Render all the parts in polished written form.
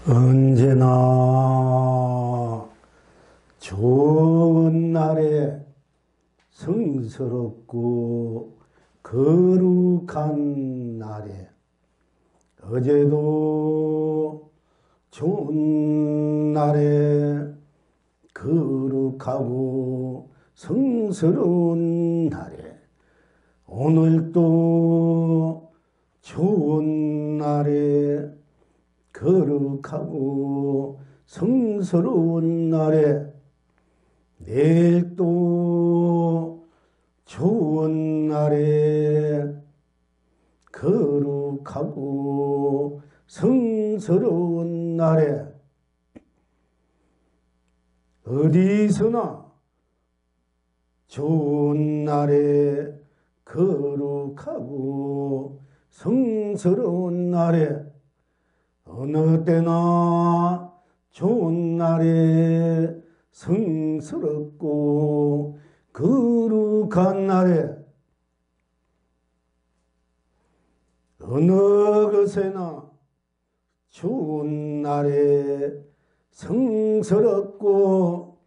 언제나 좋은 날에 성스럽고 거룩한 날에 어제도 좋은 날에 거룩하고 성스러운 날에 오늘도 좋은 날에 거룩하고 성스러운 날에 내일도 좋은 날에 거룩하고 성스러운 날에 어디서나 좋은 날에 거룩하고 성스러운 날에 어느 때나 좋은 날에 성스럽고 거룩한 날에 어느 것에나 좋은 날에 성스럽고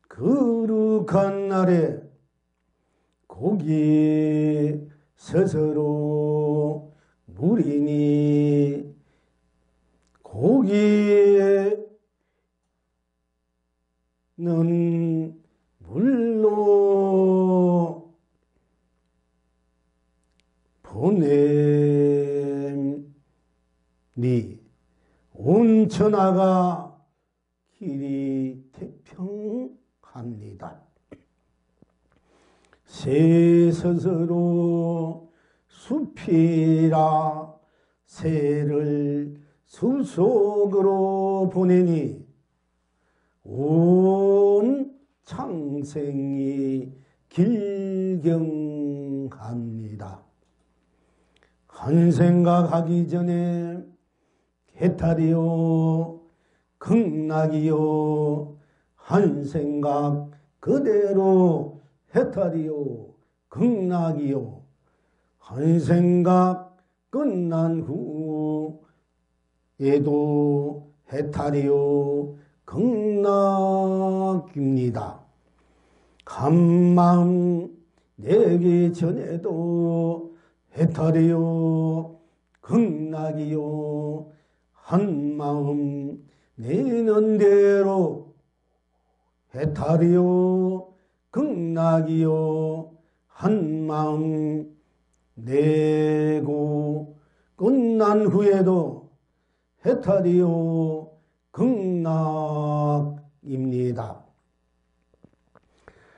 거룩한 날에 고기 스스로 물이니 고기에는 물로 보냄이 온천하가 길이 태평합니다. 새 스스로 숲이라 새를 숲속으로 보내니 온 창생이 길경합니다. 한 생각하기 전에 해탈이요 극락이요 한 생각 그대로 해탈이요 극락이요 한 생각 끝난 후에도 해탈이요 극락입니다. 한 마음 내기 전에도 해탈이요 극락이요 한 마음 내는 대로 해탈이요 극락이요 한 마음 내고 끝난 후에도 해탈이요 극락입니다.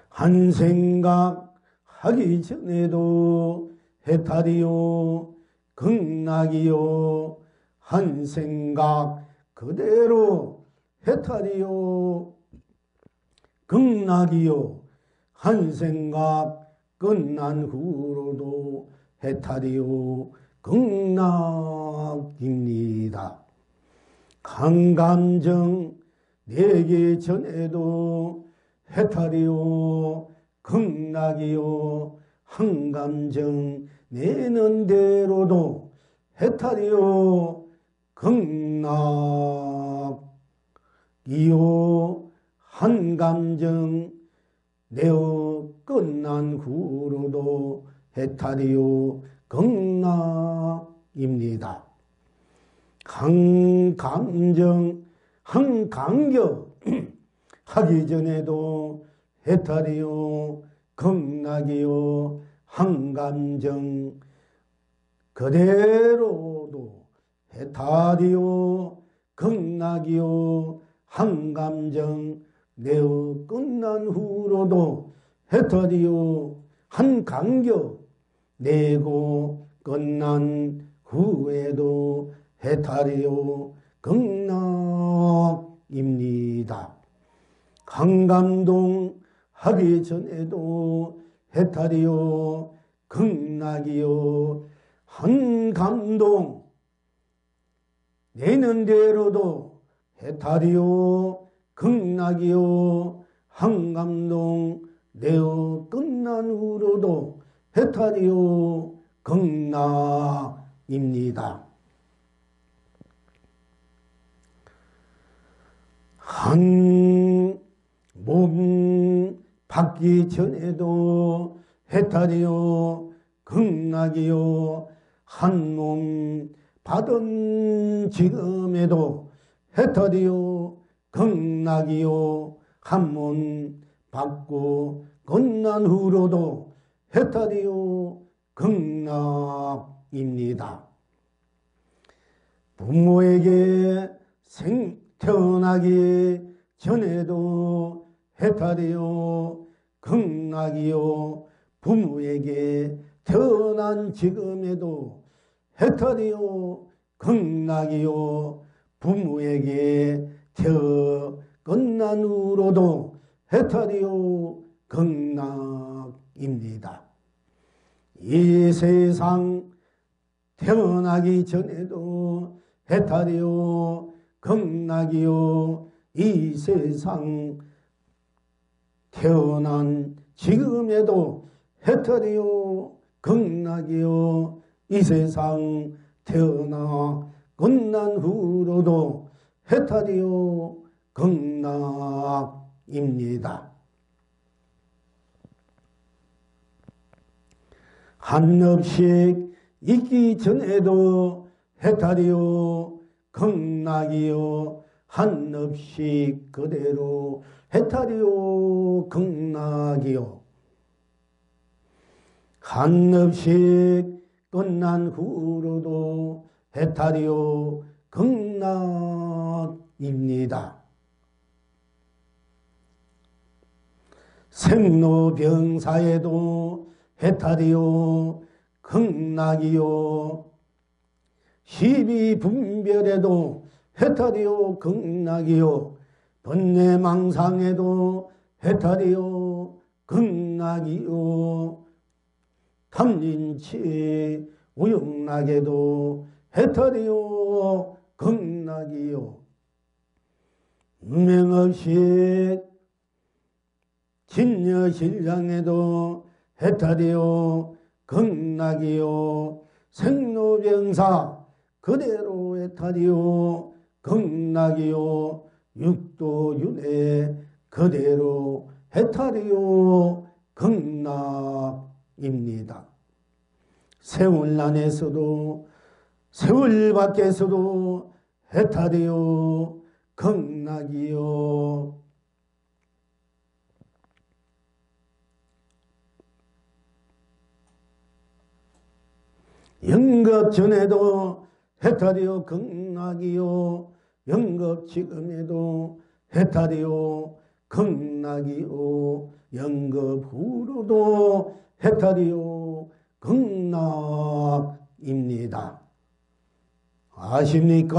한 생각 하기 전에도 해탈이요 극락이요 한 생각 그대로 해탈이요 극락이요 한 생각 끝난 후로도 해탈이요 극락입니다. 한 감정 내기 전에도 해탈이요 극락이요 한 감정 내는 대로도 해탈이요 극락이요 한 감정 내어 끝난 후로도 해탈이요 극락입니다. 한 감정 한 간격 하기 전에도 해탈이요 극락이요 한 감정 그대로도 해탈이요 극락이요 한 감정 내어 끝난 후로도 해탈이요 한 간격 내고 끝난 후에도 해탈이요 극락입니다. 한 감동 하기 전에도 해탈이요 극락이요 한 감동 내는 대로도 해탈이요 극락이요 한 감동 내어 끝난 후로도 해탈이요 극락입니다. 한 몸 받기 전에도 해탈이요 극락이요, 한 몸 받은 지금에도 해탈이요 극락이요, 한 몸 받고 끝난 후로도 해탈이요 극락입니다. 부모에게 태어나기 전에도 해탈이요 극락이요, 부모에게 태어난 지금에도 해탈이요 극락이요, 부모에게 끝난 후로도 해탈이요 극락입니다. 이 세상 태어나기 전에도 해탈이요 극락이요, 이 세상 태어난 지금에도 해탈이요 극락이요, 이 세상 태어나 끝난 후로도 해탈이요 극락입니다. 한없씩 있기 전에도 해탈이요 극락이요, 한없씩 그대로 해탈이요 극락이요, 한없씩 끝난 후로도 해탈이요 극락입니다. 생로병사에도 해탈이요 극락이요, 시비분별에도 해탈이요 극락이요, 번뇌망상에도 해탈이요 극락이요, 탐진치 우영락에도 해탈이요 극락이요, 운명없이 진여실량에도 해탈이요 극락이요, 생로병사 그대로 해탈이요 극락이요, 육도윤회 그대로 해탈이요 극락입니다. 세월 안에서도 세월 밖에서도 해탈이요 극락이요, 영겁 전에도 해탈이요 극락이요, 영겁 지금에도 해탈이요 극락이요, 영겁 후로도 해탈이요 극락입니다. 아십니까?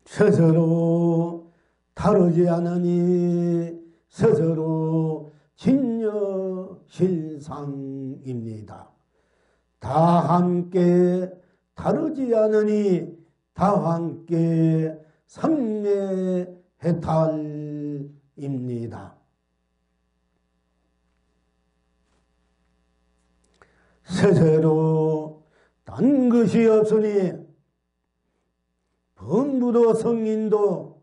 스스로 다르지 않으니 스스로 진여실상입니다. 다 함께 다르지 않으니 다 함께 삼매해탈입니다. 스스로 딴 것이 없으니 범부도 성인도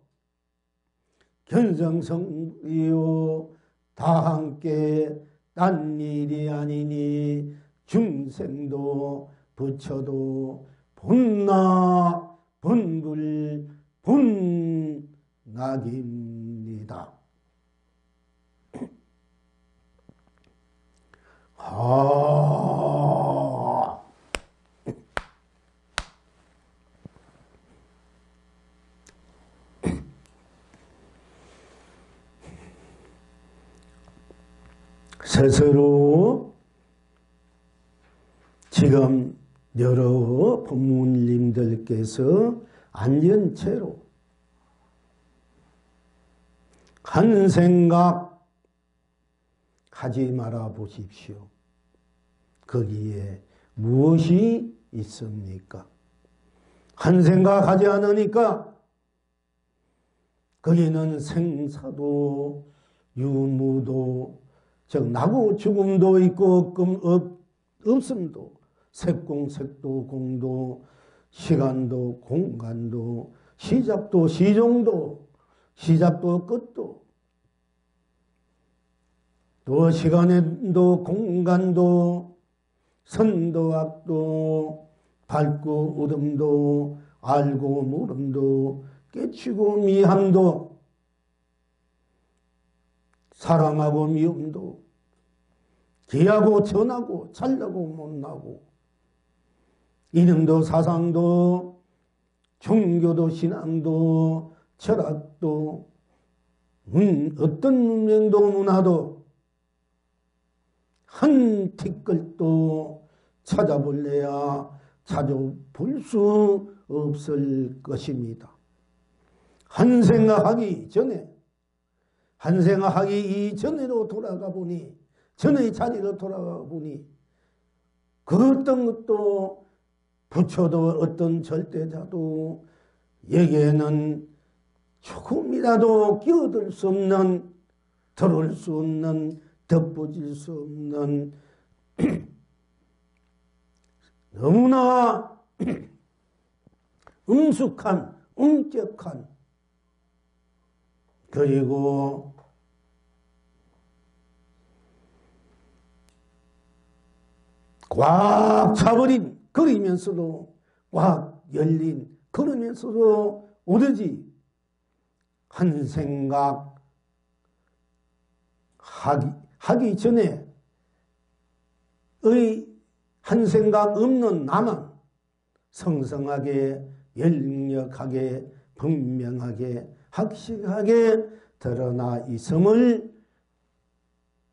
견성성이요 다 함께 딴 일이 아니니 중생도 부처도 본나 본불 본낙입니다. 스스로 지금 여러 부모님들께서 앉은 채로 한 생각 하지 말아 보십시오. 거기에 무엇이 있습니까? 한 생각 하지 않으니까 거기는 생사도 유무도 즉 나고 죽음도 있고 없음도 색공색도 공도 시간도 공간도 시작도 시종도 시작도 끝도 또 시간도 공간도 선도 악도 밝고 어둠도 알고 모름도 깨치고 미함도 사랑하고 미움도 기하고 전하고 잘나고 못나고 이름도 사상도 종교도 신앙도 철학도 어떤 문명도 문화도 한 티끌도 찾아볼래야 찾아볼 수 없을 것입니다. 한 생각하기 이전으로 돌아가 보니 전의 자리로 돌아가 보니 그 어떤 것도 부처도 어떤 절대자도 여기에는 조금이라도 끼어들 수 없는 들어올 수 없는 덧붙일 수 없는 너무나 음숙한 엄격한 그리고 꽉 차버린 그리면서도 꽉 열린 그러면서도 오로지 한 생각 하기 전에 한 생각 없는 나만 성성하게 열력하게 분명하게 확실하게 드러나 있음을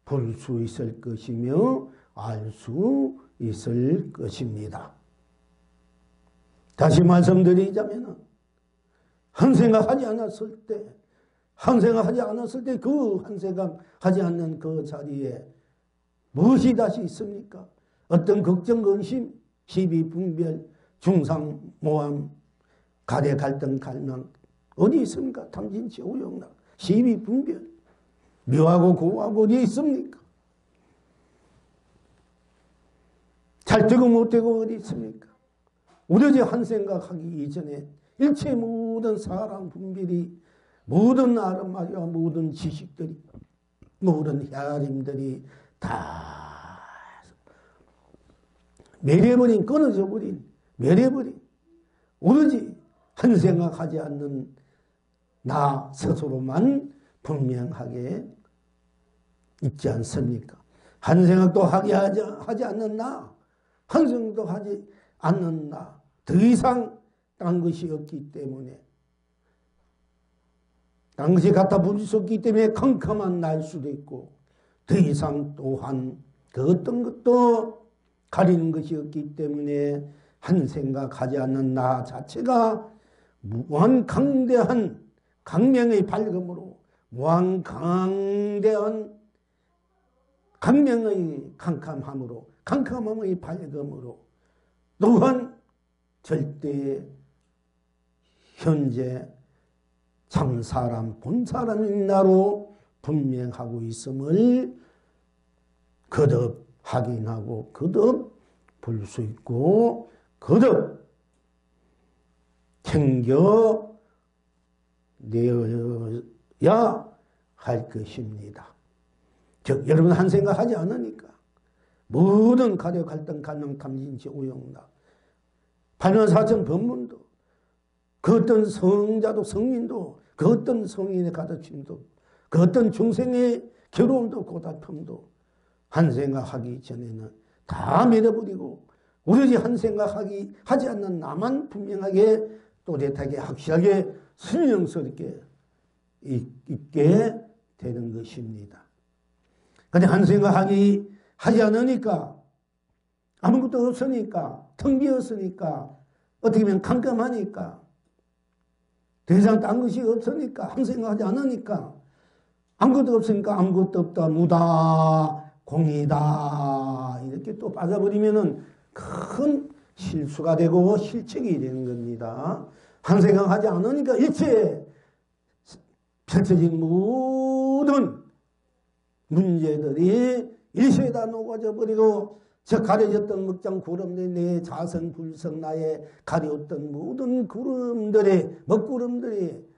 볼 수 있을 것이며 알 수 있을 것입니다. 다시 말씀드리자면 한 생각 하지 않았을 때 그 한 생각 하지 않는 그 자리에 무엇이 다시 있습니까? 어떤 걱정, 근심, 시비, 분별, 중상, 모함, 가대, 갈등, 갈망 어디 있습니까? 탐진치, 오용락, 시비, 분별 묘하고 고하고 어디 있습니까? 잘 되고 못 되고 어디 있습니까? 오로지 한 생각하기 이전에 일체 모든 사랑 분별이 모든 아름마리와 모든 지식들이 모든 헤아림들이 다 멸해버린 끊어져 버린 멸해버린 오로지 한 생각하지 않는 나 스스로만 분명하게 있지 않습니까? 한 생각도 하지 않는 나 한 생각도 하지 않는 나 더 이상 딴 것이 없기 때문에 딴 것이 갖다 부릴 수 없기 때문에 캄캄한 날 수도 있고 더 이상 또한 그 어떤 것도 가리는 것이 없기 때문에 한 생각하지 않는 나 자체가 무한 강대한 강명의 밝음으로 무한 강대한 강명의 캄캄함의 밝음으로 또한 절대 현재 참사람 본사람인 나로 분명하고 있음을 거듭 확인하고 거듭 볼 수 있고 거듭 챙겨내어야 할 것입니다. 즉 여러분 한 생각하지 않으니까 모든 가려 갈등 갈망 탐진치 오용락 발면사천 법문도 그 어떤 성자도 성인도 그 어떤 성인의 가르침도 그 어떤 중생의 괴로움도 고달픔도 한 생각하기 전에는 다 밀어버리고 오로지 한 생각하지 않는 나만 분명하게 또렷하게 확실하게 신령스럽게 있게 되는 것입니다. 근데 한 생각하지 않으니까 아무것도 없으니까 텅 비었으니까 어떻게 보면 캄캄하니까 더 이상 딴 것이 없으니까 한 생각하지 않으니까 아무것도 없으니까 아무것도 없다 무다 공이다 이렇게 또 빠져버리면은 큰 실수가 되고 실책이 되는 겁니다. 한 생각하지 않으니까 일체 펼쳐진 모든 문제들이 일시에 다 녹아져 버리고 저 가려졌던 먹장 구름들이 내 자성 불성 나의 가려웠던 모든 구름들이 먹구름들이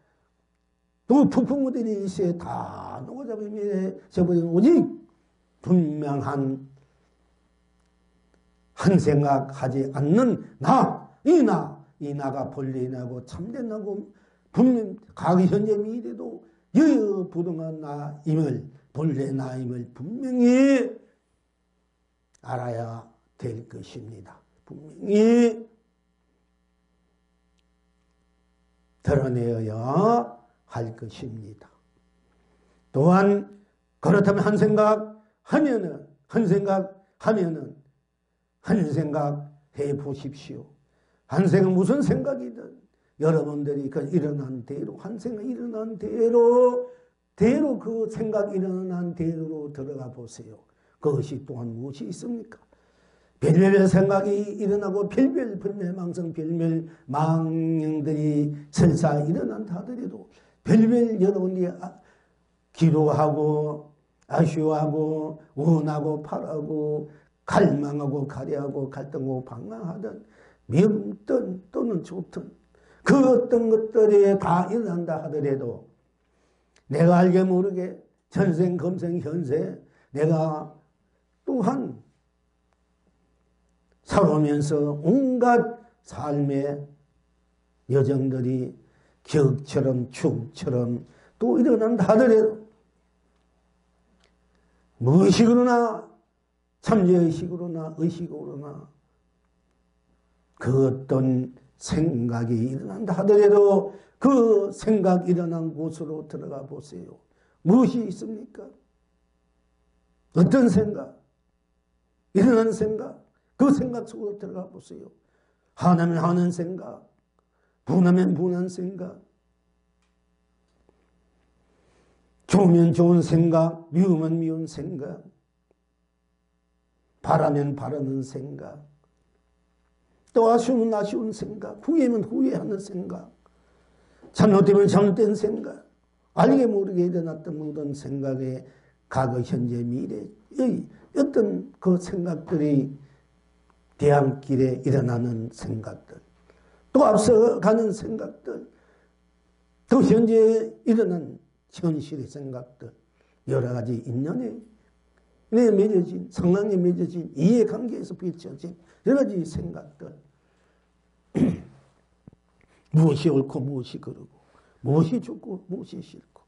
또 폭풍우들이 이시에 다 녹아잡으며 저버린 오직 분명한 한 생각하지 않는 이 나가 본래 나고 참된 나고 분명 과거 현재 미래도 여여부동한 나임을 본래 나임을 분명히 알아야 될 것입니다. 분명히 드러내어야 할 것입니다. 또한 그렇다면 한 생각 해 보십시오. 한 생각 무슨 생각이든 여러분들이 그 일어난 대로 한 생각 일어난 대로 그 생각 일어난 대로 들어가 보세요. 그것이 또한 무엇이 있습니까? 별별 생각이 일어나고 별별 불멸망성 별별 망령들이 설사 일어난다 하더라도 별별 여러분이 기도하고 아쉬워하고 원하고 바라고 갈망하고 가려하고 갈등하고 방황하던 미움든 또는 좋든 그 어떤 것들이 다 일어난다 하더라도 내가 알게 모르게 전생 금생 현세 내가 또한 살아오면서 온갖 삶의 여정들이 기억처럼 추억처럼 또 일어난다 하더라도 무의식으로나 참여의식으로나 의식으로나 그 어떤 생각이 일어난다 하더라도 그 생각 일어난 곳으로 들어가 보세요. 무엇이 있습니까? 어떤 생각? 일어난 생각? 그 생각 속으로 들어가 보세요. 하나면 하는 생각, 분하면 분한 생각, 좋으면 좋은 생각, 미우면 미운 생각, 바라면 바라는 생각, 또 아쉬우면 아쉬운 생각, 후회면 후회하는 생각, 잘못되면 잘못된 생각, 알게 모르게 일어났던 모든 생각의 과거, 현재, 미래의 어떤 그 생각들이 대안길에 일어나는 생각들, 또 앞서가는 생각들, 또 현재 일어난 현실의 생각들, 여러 가지 인연에 맺어진, 상황에 맺어진 이해관계에서 비춰진 여러 가지 생각들, 무엇이 옳고 무엇이 그르고 무엇이 좋고 무엇이 싫고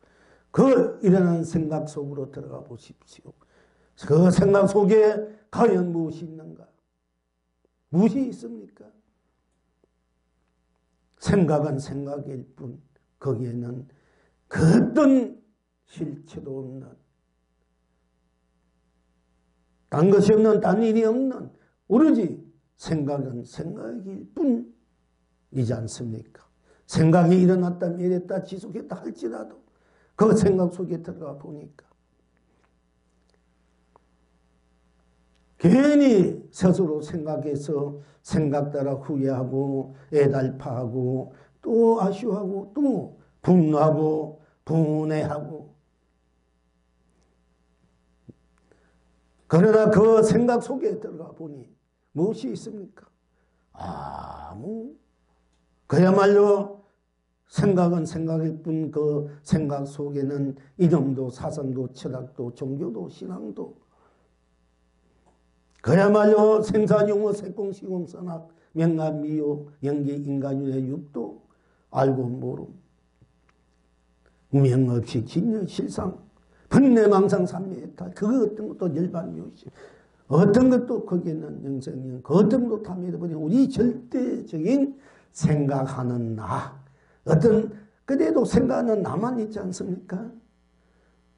그 일어나는 생각 속으로 들어가 보십시오. 그 생각 속에 과연 무엇이 있는가? 무엇이 있습니까? 생각은 생각일 뿐 거기에는 그 어떤 실체도 없는, 딴 것이 없는, 딴 일이 없는 오로지 생각은 생각일 뿐이지 않습니까? 생각이 일어났다 이랬다 지속했다 할지라도 그 생각 속에 들어가 보니까 괜히 스스로 생각해서 생각 따라 후회하고 애달파하고 또 아쉬워하고 또 분노하고 분해하고, 그러나 그 생각 속에 들어가 보니 무엇이 있습니까? 그야말로 생각은 생각일 뿐 그 생각 속에는 이념도 사상도 철학도 종교도 신앙도 그야말로 생사용어 색공시공선악 명암미요 연기 인간윤회 육도 알고 모름 우명 없이 진여 실상 분내망상 삼매해탈 그거 어떤 것도 열반묘시 어떤 것도 거기에는 영생령 그 어떤 것도 다 믿어버린 우리 절대적인 생각하는 나 어떤 그래도 생각하는 나만 있지 않습니까?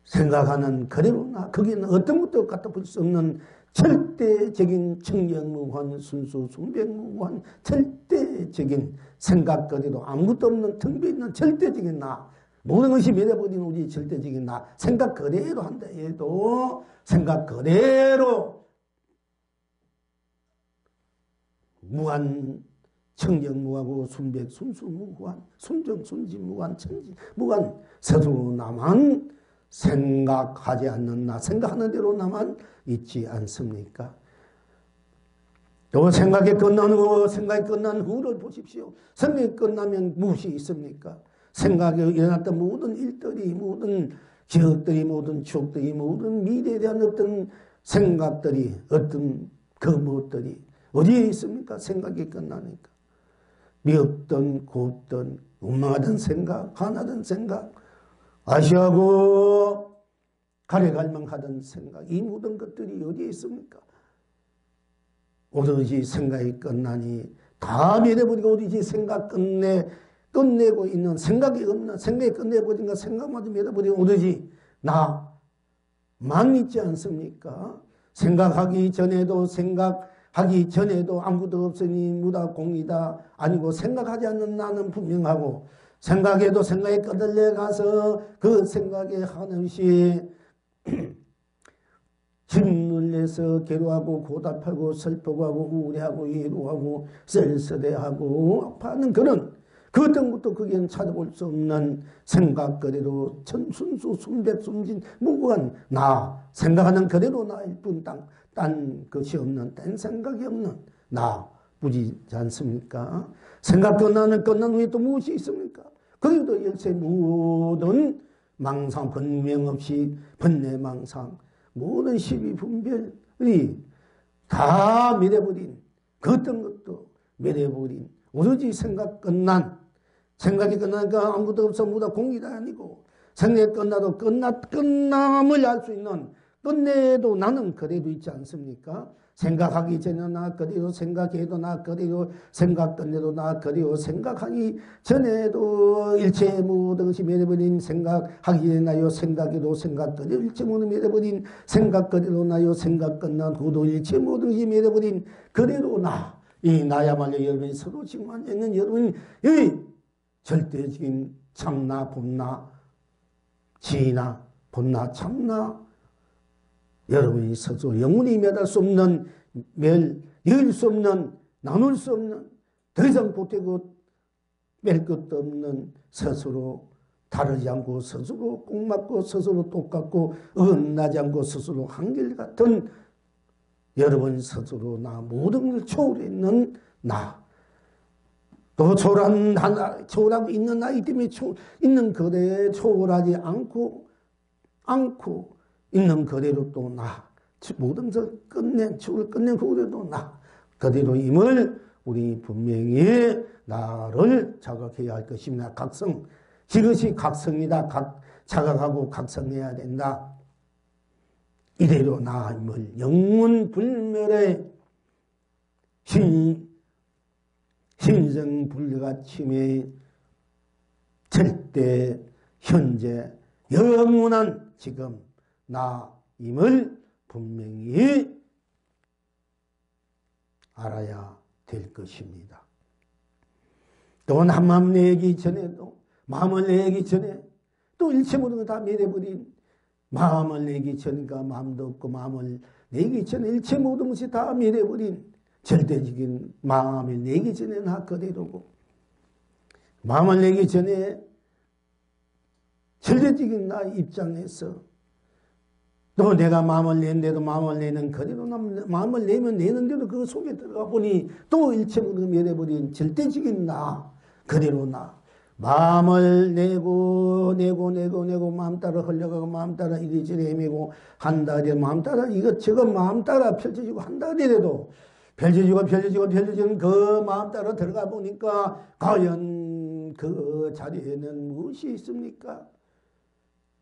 생각하는 그대로 나 거기는 어떤 것도 갖다 볼 수 없는 절대적인 청정무관 순수 숭백무관 절대적인 생각 그대로 아무것도 없는 텅 비있는 절대적인 나 모든 것이 믿어버린 우리 절대적인 나 생각 그대로 한다 해도 생각 그대로 무한 청정무하고 순백 순수무관 순정 순지무관 천지무관 스스로 나만 생각하지 않는 나 생각하는 대로 나만 있지 않습니까? 또 생각이 끝난 후를 보십시오. 생각이 끝나면 무엇이 있습니까? 생각에 일어났던 모든 일들이, 모든 기억들이, 모든 추억들이, 모든 미래에 대한 어떤 생각들이, 어떤 그 무엇들이 어디에 있습니까? 생각이 끝나니까. 미웠던, 곱던, 원망하던 생각, 화나던 생각, 아시하고 가래갈망하던 생각, 이 모든 것들이 어디에 있습니까? 오로지 생각이 끝나니 다 밀어버리고 오로지 생각 끝내고 있는 생각이 없는, 생각이 끝내버리니까 생각마저 밀어버리고 오로지 나만 있지 않습니까? 생각하기 전에도 아무것도 없으니 무다 공이다 아니고, 생각하지 않는 나는 분명하고, 생각에도 생각에 끄들려 가서 그 생각에 한없이 짓눌려서 괴로워하고 고답하고 슬퍼하고 우울해하고 외로워하고 쓸쓸해하고 아파하는 그런 그 어떤 것도 거기에는 찾아볼 수 없는 생각거리로 천순수 순백순진 무고한 나, 생각하는 그대로 나일 뿐 딴 것이 없는, 딴 생각이 없는 나 뿐이지 않습니까? 생각 끝난 후에 또 무엇이 있습니까? 그래도 역시 모든 망상, 번명 없이 번뇌망상, 모든 시비 분별이 다 밀어버린, 그 어떤 것도 밀어버린, 오로지 생각이 끝나니까 아무것도 없어 무다 공이다 아니고, 생각이 끝나도 끝남을 알 수 있는, 끝내도 나는 그래도 있지 않습니까? 생각하기 전에 나 그래도, 생각해도 나 그래도, 생각 끝내도 나 그래도, 생각하기 전에도 일체 모든 것이 밀어버린, 생각하기 전에 나요 생각해도 생각 그래도 일체 모든 밀어버린, 생각 그래도 나요 생각 끝난 후도 일체 모든 것이 밀어버린 그래도 나, 이 나야말로 여러분이 서로 지금 앉아있는 여러분이 절대적인 참나, 본나, 지나, 본나, 참나, 여러분이 스스로 영원히 매달 수 없는, 열 수 없는, 나눌 수 없는, 더 이상 보태고 뺄 것도 없는, 스스로 다르지 않고, 스스로 꼭 맞고, 스스로 똑같고, 어긋나지 않고, 스스로 한결같은 여러분 스스로 나, 모든 걸 초월했는 나, 또 초월하고 있는 나이기 때문에 있는 그대에 초월하지 않고 있는 그대로 또 나, 모든 것을 추를 끝낸 그대로 나, 그대로임을 우리 분명히 나를 자각해야 할 것입니다. 각성, 이것이 각성이다. 자각하고 각성해야 된다. 이대로 나임을 영문불멸의 신성불가침의 절대 현재 영원한 지금 나임을 분명히 알아야 될 것입니다. 또 마음을 내기 전에도, 마음을 내기 전에 또 일체 모든 걸 다 밀어버린, 마음을 내기 전이니까 마음도 없고, 마음을 내기 전에 일체 모든 것이 다 밀어버린 절대적인 마음을 내기 전에 나 그대로고, 마음을 내기 전에 절대적인 나 입장에서 또 내가 마음을 낸대도 마음을 내는 그대로, 마음을 내면 내는 대로 그 속에 들어가 보니 또 일체 모든 밀어버린 절대적인 나 그대로 나, 마음을 내고 마음 따라 흘려가고 마음 따라 이리저리 헤매고 한다 하더라도, 마음 따라 이것저것 마음 따라 펼쳐지고 한다 하더라도 펼쳐지는 그 마음 따라 들어가 보니까 과연 그 자리에는 무엇이 있습니까?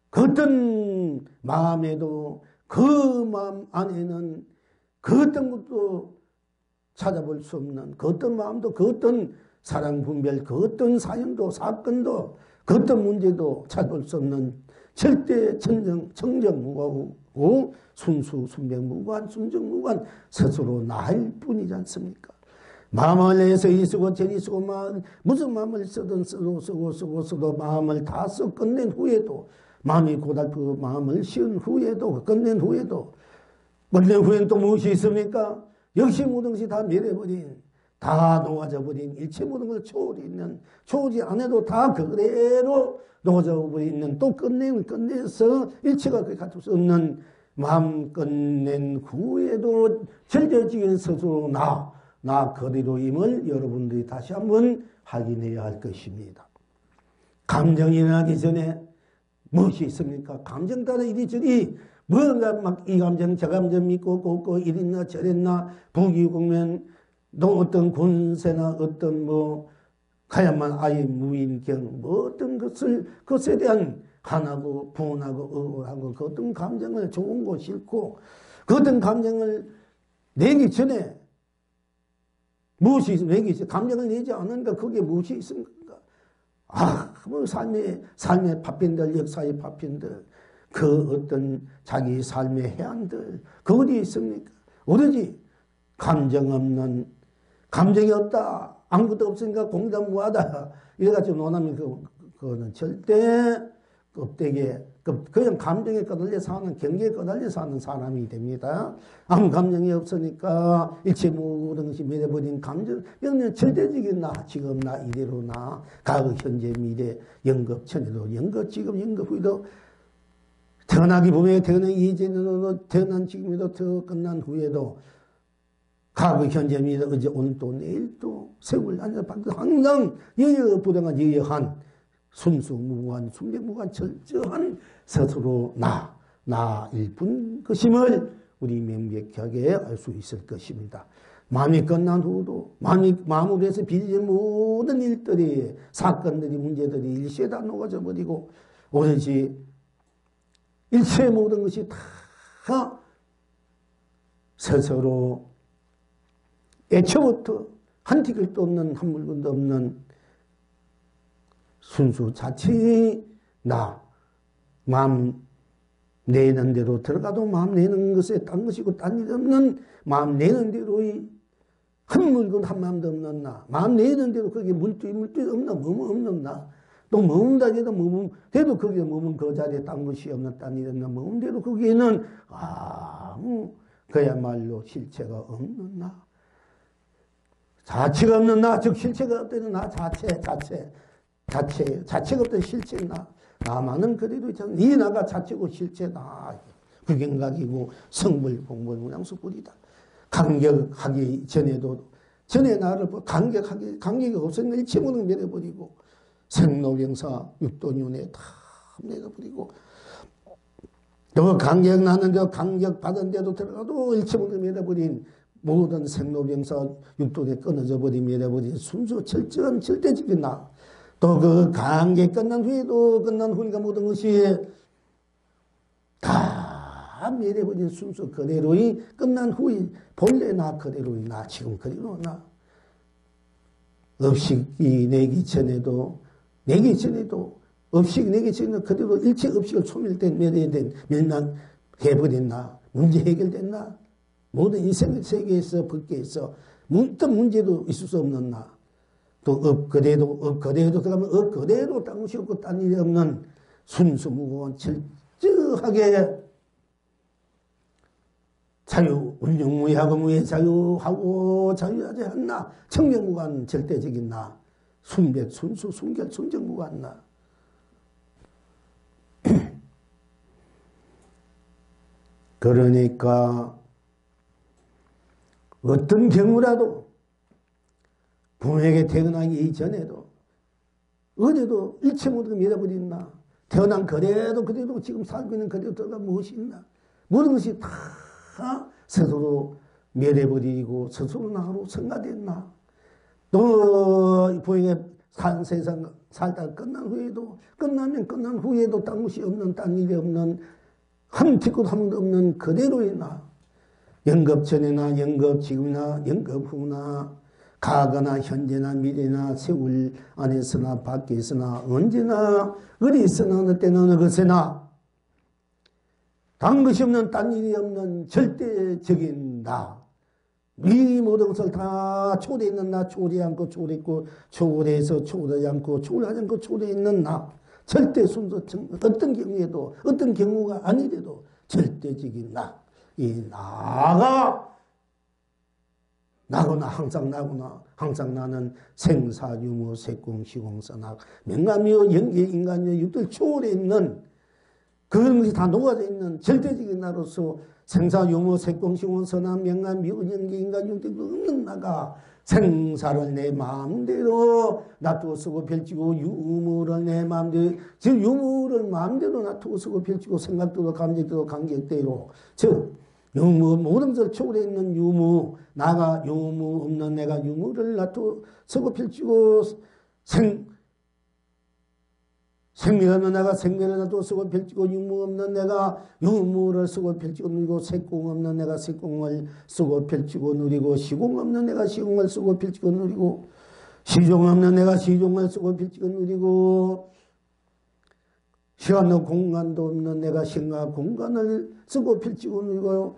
그 어떤 마음에도, 그 마음 안에는 그 어떤 것도 찾아볼 수 없는, 그 어떤 마음도, 그 어떤 사랑 분별, 그 어떤 사연도, 사건도, 그 어떤 문제도 찾아볼 수 없는 절대 청정무고하고 순수순백무고한 순정무고한 스스로 나일 뿐이지 않습니까? 마음을 내서 이쓰고 저리 쓰고, 무슨 마음을 쓰든 쓰도 마음을 다 써 끝낸 후에도, 마음이 고달프고 마음을 씌운 후에도, 끝낸 후에는 또 무엇이 있습니까? 역시 모든 것이 다 밀어버린, 다 놓아져 버린, 일체 모든 걸 초월이 안 해도 다 그대로 놓아져 버리는, 또 끝내서 일체가 갖출 수 없는 마음 끝낸 후에도 절대적인 스스로 나, 나 그대로임을 여러분들이 다시 한번 확인해야 할 것입니다. 감정이 일어나기 전에 무엇이 있습니까? 감정 따라 이리저리 뭔가 막 이 감정 저 감정 믿고 꽂고 이랬나 저랬나 부귀공명 또 어떤 군세나 어떤 뭐 가야만 아예 무인경 뭐 어떤 것에 대한 한하고 분하고 억울하고 그 어떤 감정을 좋은 거 싫고 그 어떤 감정을 내기 전에 무엇이 내기 전에 감정을 내지 않으니까 그게 무엇이 있습니까? 뭐 삶의 파편들, 역사의 파편들, 그 어떤 자기 삶의 해안들, 그 어디에 있습니까? 오로지 감정이 없다. 아무것도 없으니까 공담무하다. 이래가지고 논하면 그거는 절대 껍데기에, 그냥 감정에 꺼달려 사는, 경계에 꺼달려 사는 사람이 됩니다. 아무 감정이 없으니까 일체 모든 것이 멸해버린 감정, 이거는 절대적인 나, 지금 나, 이대로 나, 과거, 현재, 미래, 연급 전에도, 연급, 지금, 연급 후에도, 태어나기 전에, 태어난 이전에도, 태어난 지금에도, 끝난 후에도, 과거, 현재, 미래, 어제, 오늘 또, 내일 또, 세월, 항상 여여부당한 여여한, 순수무구한, 순백무구한, 철저한 스스로 나일 뿐 것임을 우리 명백하게 알 수 있을 것입니다. 마음이 끝난 후도 마음으로 해서 빚은 모든 일들이, 사건들이, 문제들이 일시에 다 녹아져 버리고 오로지 일체의 모든 것이 다 스스로 애초부터 한 티끌도 없는, 한 물건도 없는 순수 자체의 마음 내는 대로 들어가도 마음 내는 것에 딴 것이고 딴 일 없는 마음 내는 대로의 한 물건 한 마음도 없는 마음 내는 대로 거기에 물뚜이 없는 없는 또 머문다 해도 해도 거기에 머문 그 자리에 딴 것이 없는 딴 일 없는 머문 대로 거기에는 아무 그야말로 실체가 없는 자체가 없는 즉 실체가 없다는 자체가 없던 실체나 나만은 그대로 있잖아. 이 나가 자체고 실체다. 불경각이고 성불 공불 무량수불이다. 감격하기 전에 나를 감격이 없으니까 일체 모든 내려버리고 생로병사 육도윤회 다 내려버리고 또 감격 나는데 감격 받은데도 들어가도 일체 모든 내려버린 모든 생로병사 육도에 끊어져 버린 내려버린 순수 철저한 절대적인 또 그 관계 끝난 후니까 모든 것이 다 멸해버린 순수 그대로의 끝난 후에 본래 그대로의 지금 그대로 업식이 내기 전에도 업식이 내기 전에도 그대로 일체 업식을 소멸된 멸해된 멸망해버린 문제 해결된 모든 인생 세계에서 법계에서 어떤 문제도 있을 수 없는 또 업 그대로 들어가면 그대로 딴 것이 없고 딴 일이 없는 순수무구한 철저하게 운영무예하고 무예자유하고 자유하지 청명무구한 절대적인 순백, 순수, 순결, 순정무구한 그러니까 어떤 경우라도 부모에게 태어나기 이전에도 어제도 일체 모든 믿어버린 태어난 그대로 지금 살고 있는 그대로 들어가 무엇이 있나 모든 것이 다 스스로 멸해버리고 스스로 나로 성가됐나 또 부모에게 산 세상 살다가 끝나면 끝난 후에도 딴 것이 없는 딴 일이 없는 한 티끌 한도 없는 그대로의 연급 전이나 연급 지금이나 연급 후나 과거나 현재나 미래나 세월 안에서나 밖에서나 언제나 어디 있으나 어느 때나 어느 것에나 단 것이 없는 딴 일이 없는 절대적인 이 모든 것을 다 초래있는 초래 않고 초래있고 초래해서 초래하지 않고 초래하지 않고 초래있는 절대 순서 어떤 경우에도 어떤 경우가 아니래도 절대적인 이 나거나 항상 나는 생사유무 색공시공선악 명암이요 영계 인간이요 육들 초월에 있는 그런 것이 다 녹아져 있는 절대적인 나로서 생사, 유무, 색공시원, 선암, 명암, 미운연기, 인간, 육대 없는 나가 생사를 내 마음대로 놔두어 쓰고 펼치고 유무를 내 마음대로 즉 유무를 마음대로 놔두어 쓰고 펼치고 생각대로 감정대로 감격대로 즉 유무 모든 것을 초월해 있는 유무 나가 유무 없는 내가 유무를 놔두어 쓰고 펼치고 생명 없는 내가 생명을 놔두어 쓰고 펼치고 유무 없는 내가 유무를 쓰고 펼치고 누리고 색공 없는 내가 색공을 쓰고 펼치고 누리고 시공 없는 내가 시공을 쓰고 펼치고 누리고 시종 없는 내가 시종을 쓰고 펼치고 누리고 시간도 공간도 없는 내가 시간 공간을 쓰고 펼치고 누리고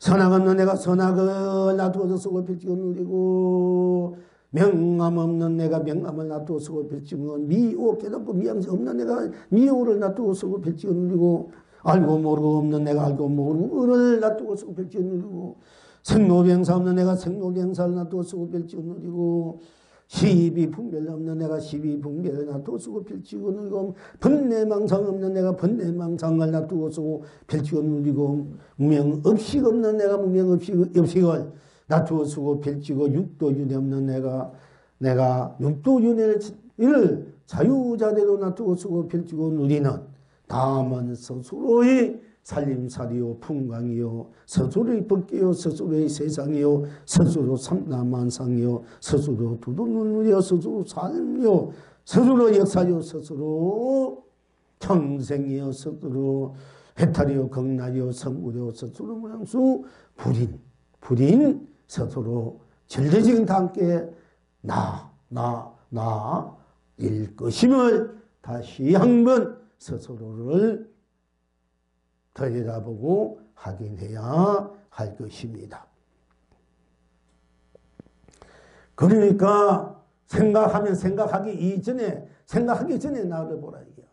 선악 없는 내가 선악을 놔두어서 쓰고 펼치고 누리고 명암 없는 내가 명암을 놔두어 쓰고 펼치고 미오 깨닫고 미암이 없는 내가 미오를 놔두어 쓰고 펼치고 누리고 알고 모르고 없는 내가 알고 모르고를 놔두어 쓰고 펼치고 누리고 생로병사 없는 내가 생로병사를 놔두어 쓰고 펼치고 누리고 시비 분별 없는 내가 시비 분별을 놔두어 쓰고 펼치고 누리고 번뇌망상 없는 내가 번뇌망상을 놔두어 쓰고 펼치고 누리고 무명업식 없는 내가 무명업식을 놔두어 쓰고 펼치고 육도윤회 없는 내가 육도윤회를 자유자대로 놔두어 쓰고 펼치고 누리는 다만 스스로의 살림살이요 풍광이요 스스로의 법계요 스스로의 세상이요 스스로 삼라만상이요 스스로 두두눈물이요 스스로 삶이요 스스로 역사요 스스로 평생이요 스스로 해탈이요 극락이요 성불이요 스스로 모양수 불인 스스로 절대적인 함께 나일 것임을 다시 한번 스스로를 들여다보고 확인해야 할 것입니다. 그러니까 생각하기 전에 나를 보라 이게요.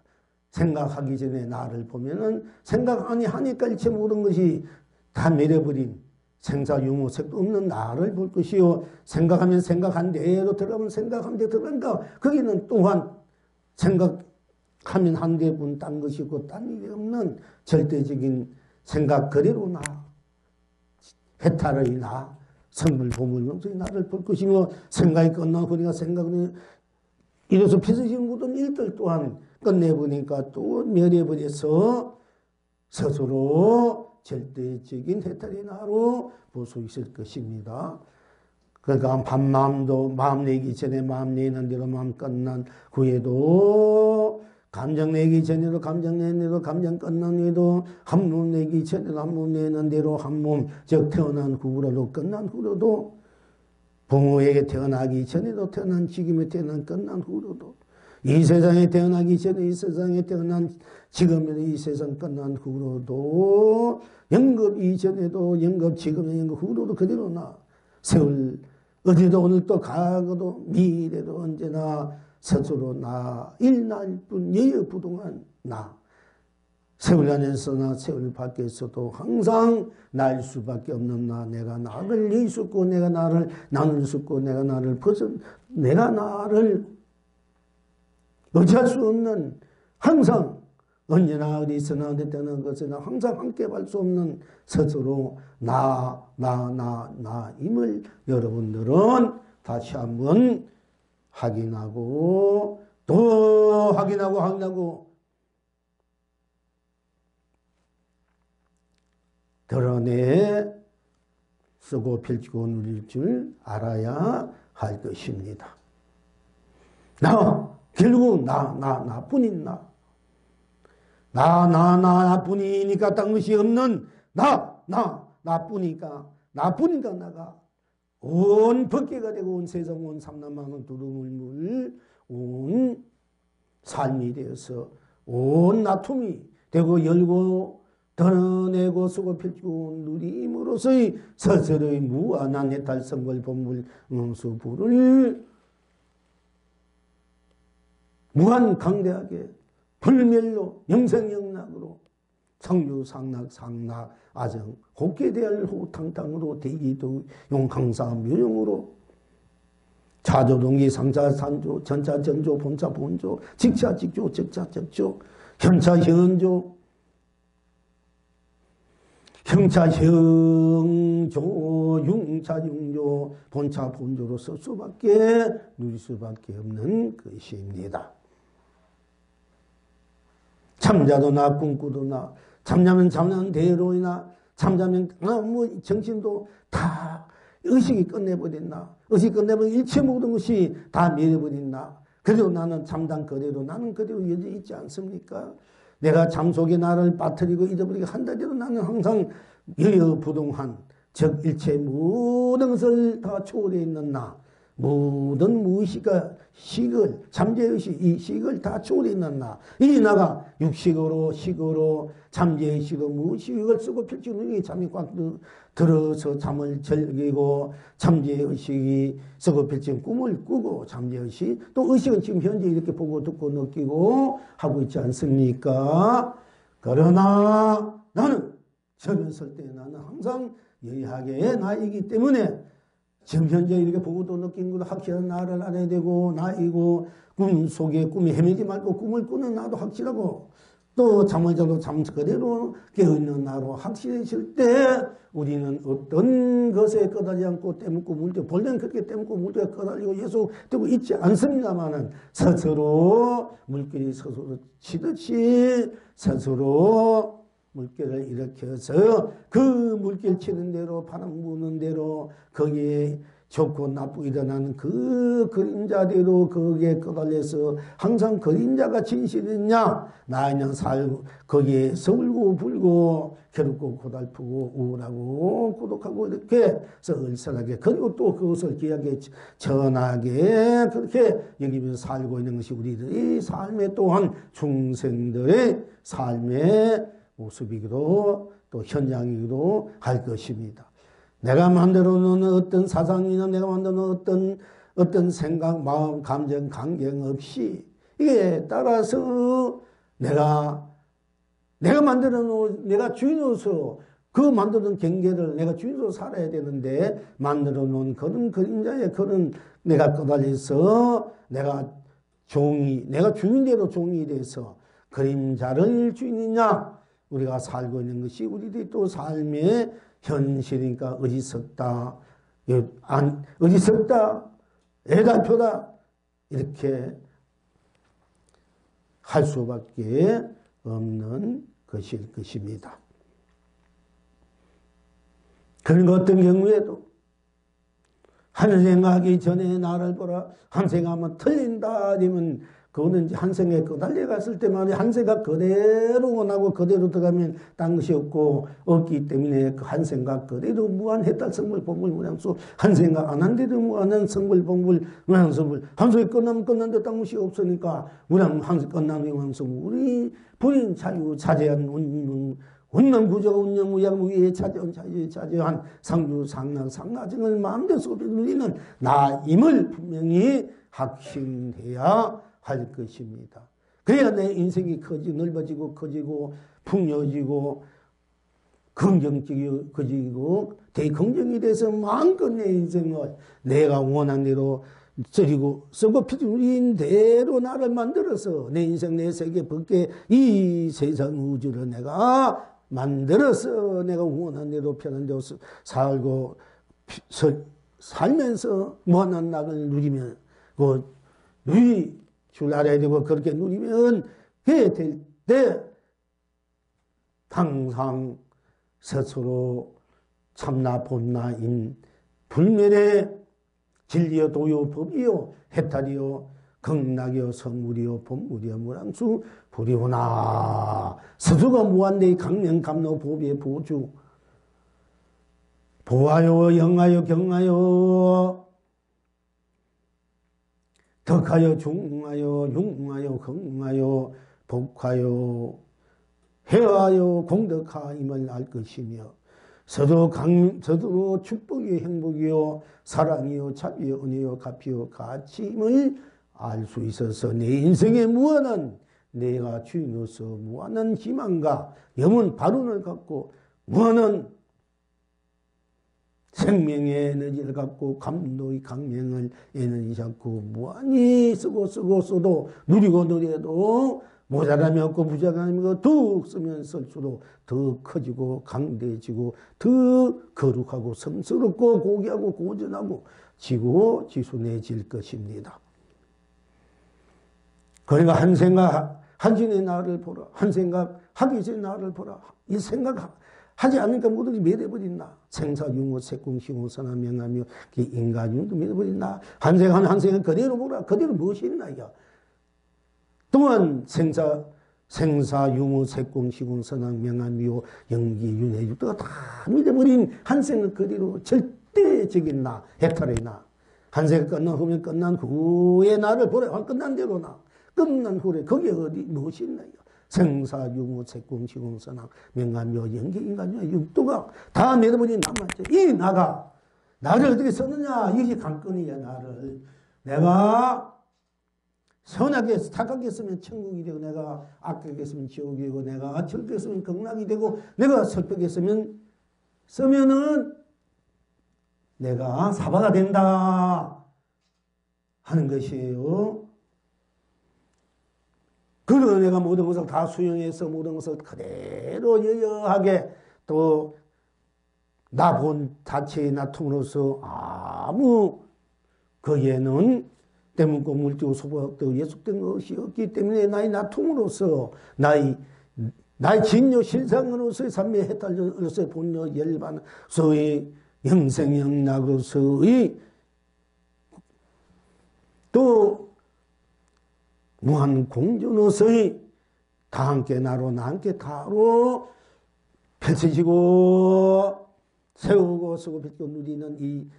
생각하기 전에 나를 보면은 생각 아니 하니까 일체 모든 것이 다 내려버린 생사유무색도 없는 나를 볼 것이요. 생각하면 생각한 대로 들어가면 생각한 대로 들어가니까 거기는 또한 생각하면 한 대뿐 딴 것이고 딴 일이 없는 절대적인 생각 그대로 나 해탈의 나 성물 보물 명소의 나를 볼 것이며 생각이 끝나고 보니까 생각은 이래서 피서신 모든 일들 또한 끝내보니까 또 멸해버려서 스스로 절대적인 해탈의 나로 볼 수 있을 것입니다. 그러니까 마음도 마음 내기 전에 마음 내는 대로 마음 끝난 후에도 감정 내기 전에도 감정 내는 대로 감정 끝난 후에도 한몸 내기 전에도 한몸 내는 대로 한몸 즉 태어난 후로도 끝난 후로도 부모에게 태어나기 전에도 태어난 지금에 태어난 끝난 후로도 이 세상에 태어나기 전에 이 세상에 태어난 지금에도 이 세상 끝난 후로도 영겁 이전에도 영겁 지금에 영겁 후로도 그대로 나 세월 어제도 오늘도 과거도 미래도 언제나 스스로 나 일날 뿐 여여부동한 나 세월 안에서나 세월 밖에서도 항상 나일 수밖에 없는 나 내가 나를 예수고 내가 나를 나눌 수 없고 내가 나를 내가 나를 의지할 수 없는 항상 언제나 어디서나 어디 때나 것이나 항상 함께 갈 수 없는 스스로 나임을 여러분들은 다시 한번 확인하고 또 확인하고 드러내 쓰고 펼치고 누릴 줄 알아야 할 것입니다. 결국 나뿐인 나뿐이니까 딴 것이 없는 나뿐이니까 나가 온 법계가 되고 온 세상 온 삼남만원 두루물물 온 삶이 되어서 온 나툼이 되고 열고 드러내고 쓰고 펼치고 누림으로서의 스스로의 무한한 해탈성걸 본물 응수부를 무한강대하게 불멸로 영생영락으로 성유상락 상락 아정 곱게대할 호탕탕으로 대기도 용강사 묘용으로 자조동기 상자산조 전자전조 본자본조 직자직조 적자적조 현차현조 형차 형조, 융차 융조, 본차 본조로 쓸 수밖에, 누릴 수밖에 없는 것입니다. 잠자도 나, 꿈꾸도 나, 잠자면 잠자는 대로이나, 잠자면 정신도 다 의식이 끝내버렸나, 의식이 끝내버린 일체 모든 것이 다 멸해버렸나. 그래도 나는 잠단 그대로, 나는 그대로 여전히 있지 않습니까? 내가 잠 속에 나를 빠뜨리고 잊어버리고 한다대로 나는 항상 여여부동한, 즉 일체 모든 것을 다 초월해 있는 나, 모든 무의식과 식을, 잠재의식, 이 식을 다 초월해 있는 나, 이 나가 육식으로, 식으로, 잠재의식으로 무의식을 쓰고 펼치는 이 잠이 꽉 들어서 잠을 즐기고, 잠재의식이 쓰고 펼친 꿈을 꾸고, 잠재의식, 또 의식은 지금 현재 이렇게 보고 듣고 느끼고 하고 있지 않습니까? 그러나 나는 젊었을 때 나는 항상 여의하게 나이기 때문에 지금 현재 이렇게 보고도 느낀 것도 확실한 나를 알아야 되고, 나이고, 꿈 속에 꿈이 헤매지 말고 꿈을 꾸는 나도 확실하고, 또 잠을 자도 잠 그대로 깨어있는 나로 확실해질 때 우리는 어떤 것에 꺼달지 않고 떼묻고 물때, 본래는 그렇게 떼묻고 물때가 꺼달리고 예속되고 있지 않습니다만은 스스로 물길이 스스로 치듯이 스스로 물결을 일으켜서 그 물길 치는 대로, 바람 부는 대로, 거기에 좋고 나쁘게 일어나는 그 그림자대로 거기에 꺼달려서 항상 그림자가 진실이냐, 나이는 살고 거기에 서울고 불고 괴롭고 고달프고 우울하고 고독하고 이렇게 쓸쓸하게, 그리고 또 그것을 귀하게 전하게 그렇게 여기면서 살고 있는 것이 우리들의 삶의 또한 중생들의 삶의 모습이기도 또 현장이기도 할 것입니다. 내가 만들어 놓은 어떤 사상이나 내가 만들어 놓은 어떤 생각, 마음, 감정, 강경 없이 이게 따라서 내가 만들어 놓은, 내가 주인으로서 그 만들어 놓은 경계를 내가 주인으로 살아야 되는데, 만들어 놓은 그런 그림자에 그런 내가 꺼달려서 내가 주인대로 종이 돼서 그림자를 주인이냐, 우리가 살고 있는 것이 우리들이 또 삶의 현실이니까 어리석다, 어리석다, 애달표다, 이렇게 할 수밖에 없는 것일 것입니다. 그런 어떤 경우에도 한 생각하기 전에 나를 보라, 한 생각하면 틀린다 아니면 그거는 이제 한 생각에 달려갔을 때만 한 생각 그대로 원하고 그대로 들어가면 딴 것이 없기 때문에 그 한 생각 그대로 무한 해탈 성불 본불 무량수, 한 생각 안 한 대로 무한한 성불 본불 무량수불, 한 소리 끝나면 끝난데 딴 것이 없으니까 무량 한 끝나는 무량수, 우리 본인 자유 자제한 운명 구조가 운명 무양무기에 자제한 상주 상락 상나증을 마음대로 속에 누리는 나임을 분명히 확신해야 할 것입니다. 그래야 내 인생이 넓어지고 커지고 풍요해지고 긍정적이고 대긍정이 돼서 마음껏 내 인생을 내가 원한 대로 쓰고 필요인 대로 나를 만들어서 내 인생 내 세계 밖에 이 세상 우주를 내가 만들어서 내가 원한 대로 편한 대로 살고 살면서 무한한 낙을 누리면 누리 줄 알아야 되고, 그렇게 누리면 해야 될 때 항상 스스로 참나 본나인 불멸의 진리요 도요 법이요 해탈이요 극락이요 성물이요 본물이요 무량수 불이오나, 스스로가 무한대의 강명 감로 보비의 보주, 보하여 영하여 경하여 덕하여 중하여 융하여 긍하여 복하여 해하여 공덕하임을 알 것이며, 서로 축복이요 행복이요 사랑이요 자비요 은혜요 값이요 가치임을 알 수 있어서 내 인생의 무한한, 내가 주인으로서 무한한 희망과 영원 발언을 갖고 무한한 생명의 에너지를 갖고 감동의 강명을 에너지 잡고 무한히 쓰고 써도 누리고 누려도 모자람이 없고 부자감이 없고 더 쓰면 쓸수록 더 커지고 강대해지고 더 거룩하고 성스럽고 고귀하고 고전하고 지고 지순해질 것입니다. 그러니까 한 생각 하기 전에 나를 보라. 한 생각 하기 전에 나를 보라. 이 생각 하지 않으니까 모든 게 멸해버린다. 생사유무 색공시공 선함명하며 인간유도 멸해버린다. 한 생각 그대로 보라. 그대로 무엇이 있나 이거. 또한 생사유무 색공시공 선함명하며 영기윤회유도가 다 멸해버린 한 생각 그대로 절대적인 나 해탈의 나. 한 생각 끝난 후에 나를 보라. 끝난 대로 나. 끝난 후에 거기에 어디 무엇이 있나 이거. 생사유무 색공시공 선함 명하며 영기인간유의 육도가 다 내려버린 나만 이 나가 나를 어떻게 썼느냐. 이게 관건이야. 나를 내가 선하게 착하게 쓰면 천국이 되고 내가 악하게 쓰면 지옥이 되고 내가 철저하게 쓰면 극락이 되고 내가 설득하게 쓰면은 내가 사바가 된다 하는 것이에요. 그리고 내가 모든 것을 다 수용해서 모든 것을 그대로 여여하게 또 나 본 자체의 나툼으로서 아무 거기에는 때문고 물질고 소박도 예속된 것이 없기 때문에 나의 나툼으로서 나의 진요 실상으로서의 삼매 해탈로서의 본요 열반으로서의 영생영락으로서의 또 무한 공존으로서의 다 함께 나로 나 함께 다로 펼쳐지고 세우고 쓰고 펼치고 누리는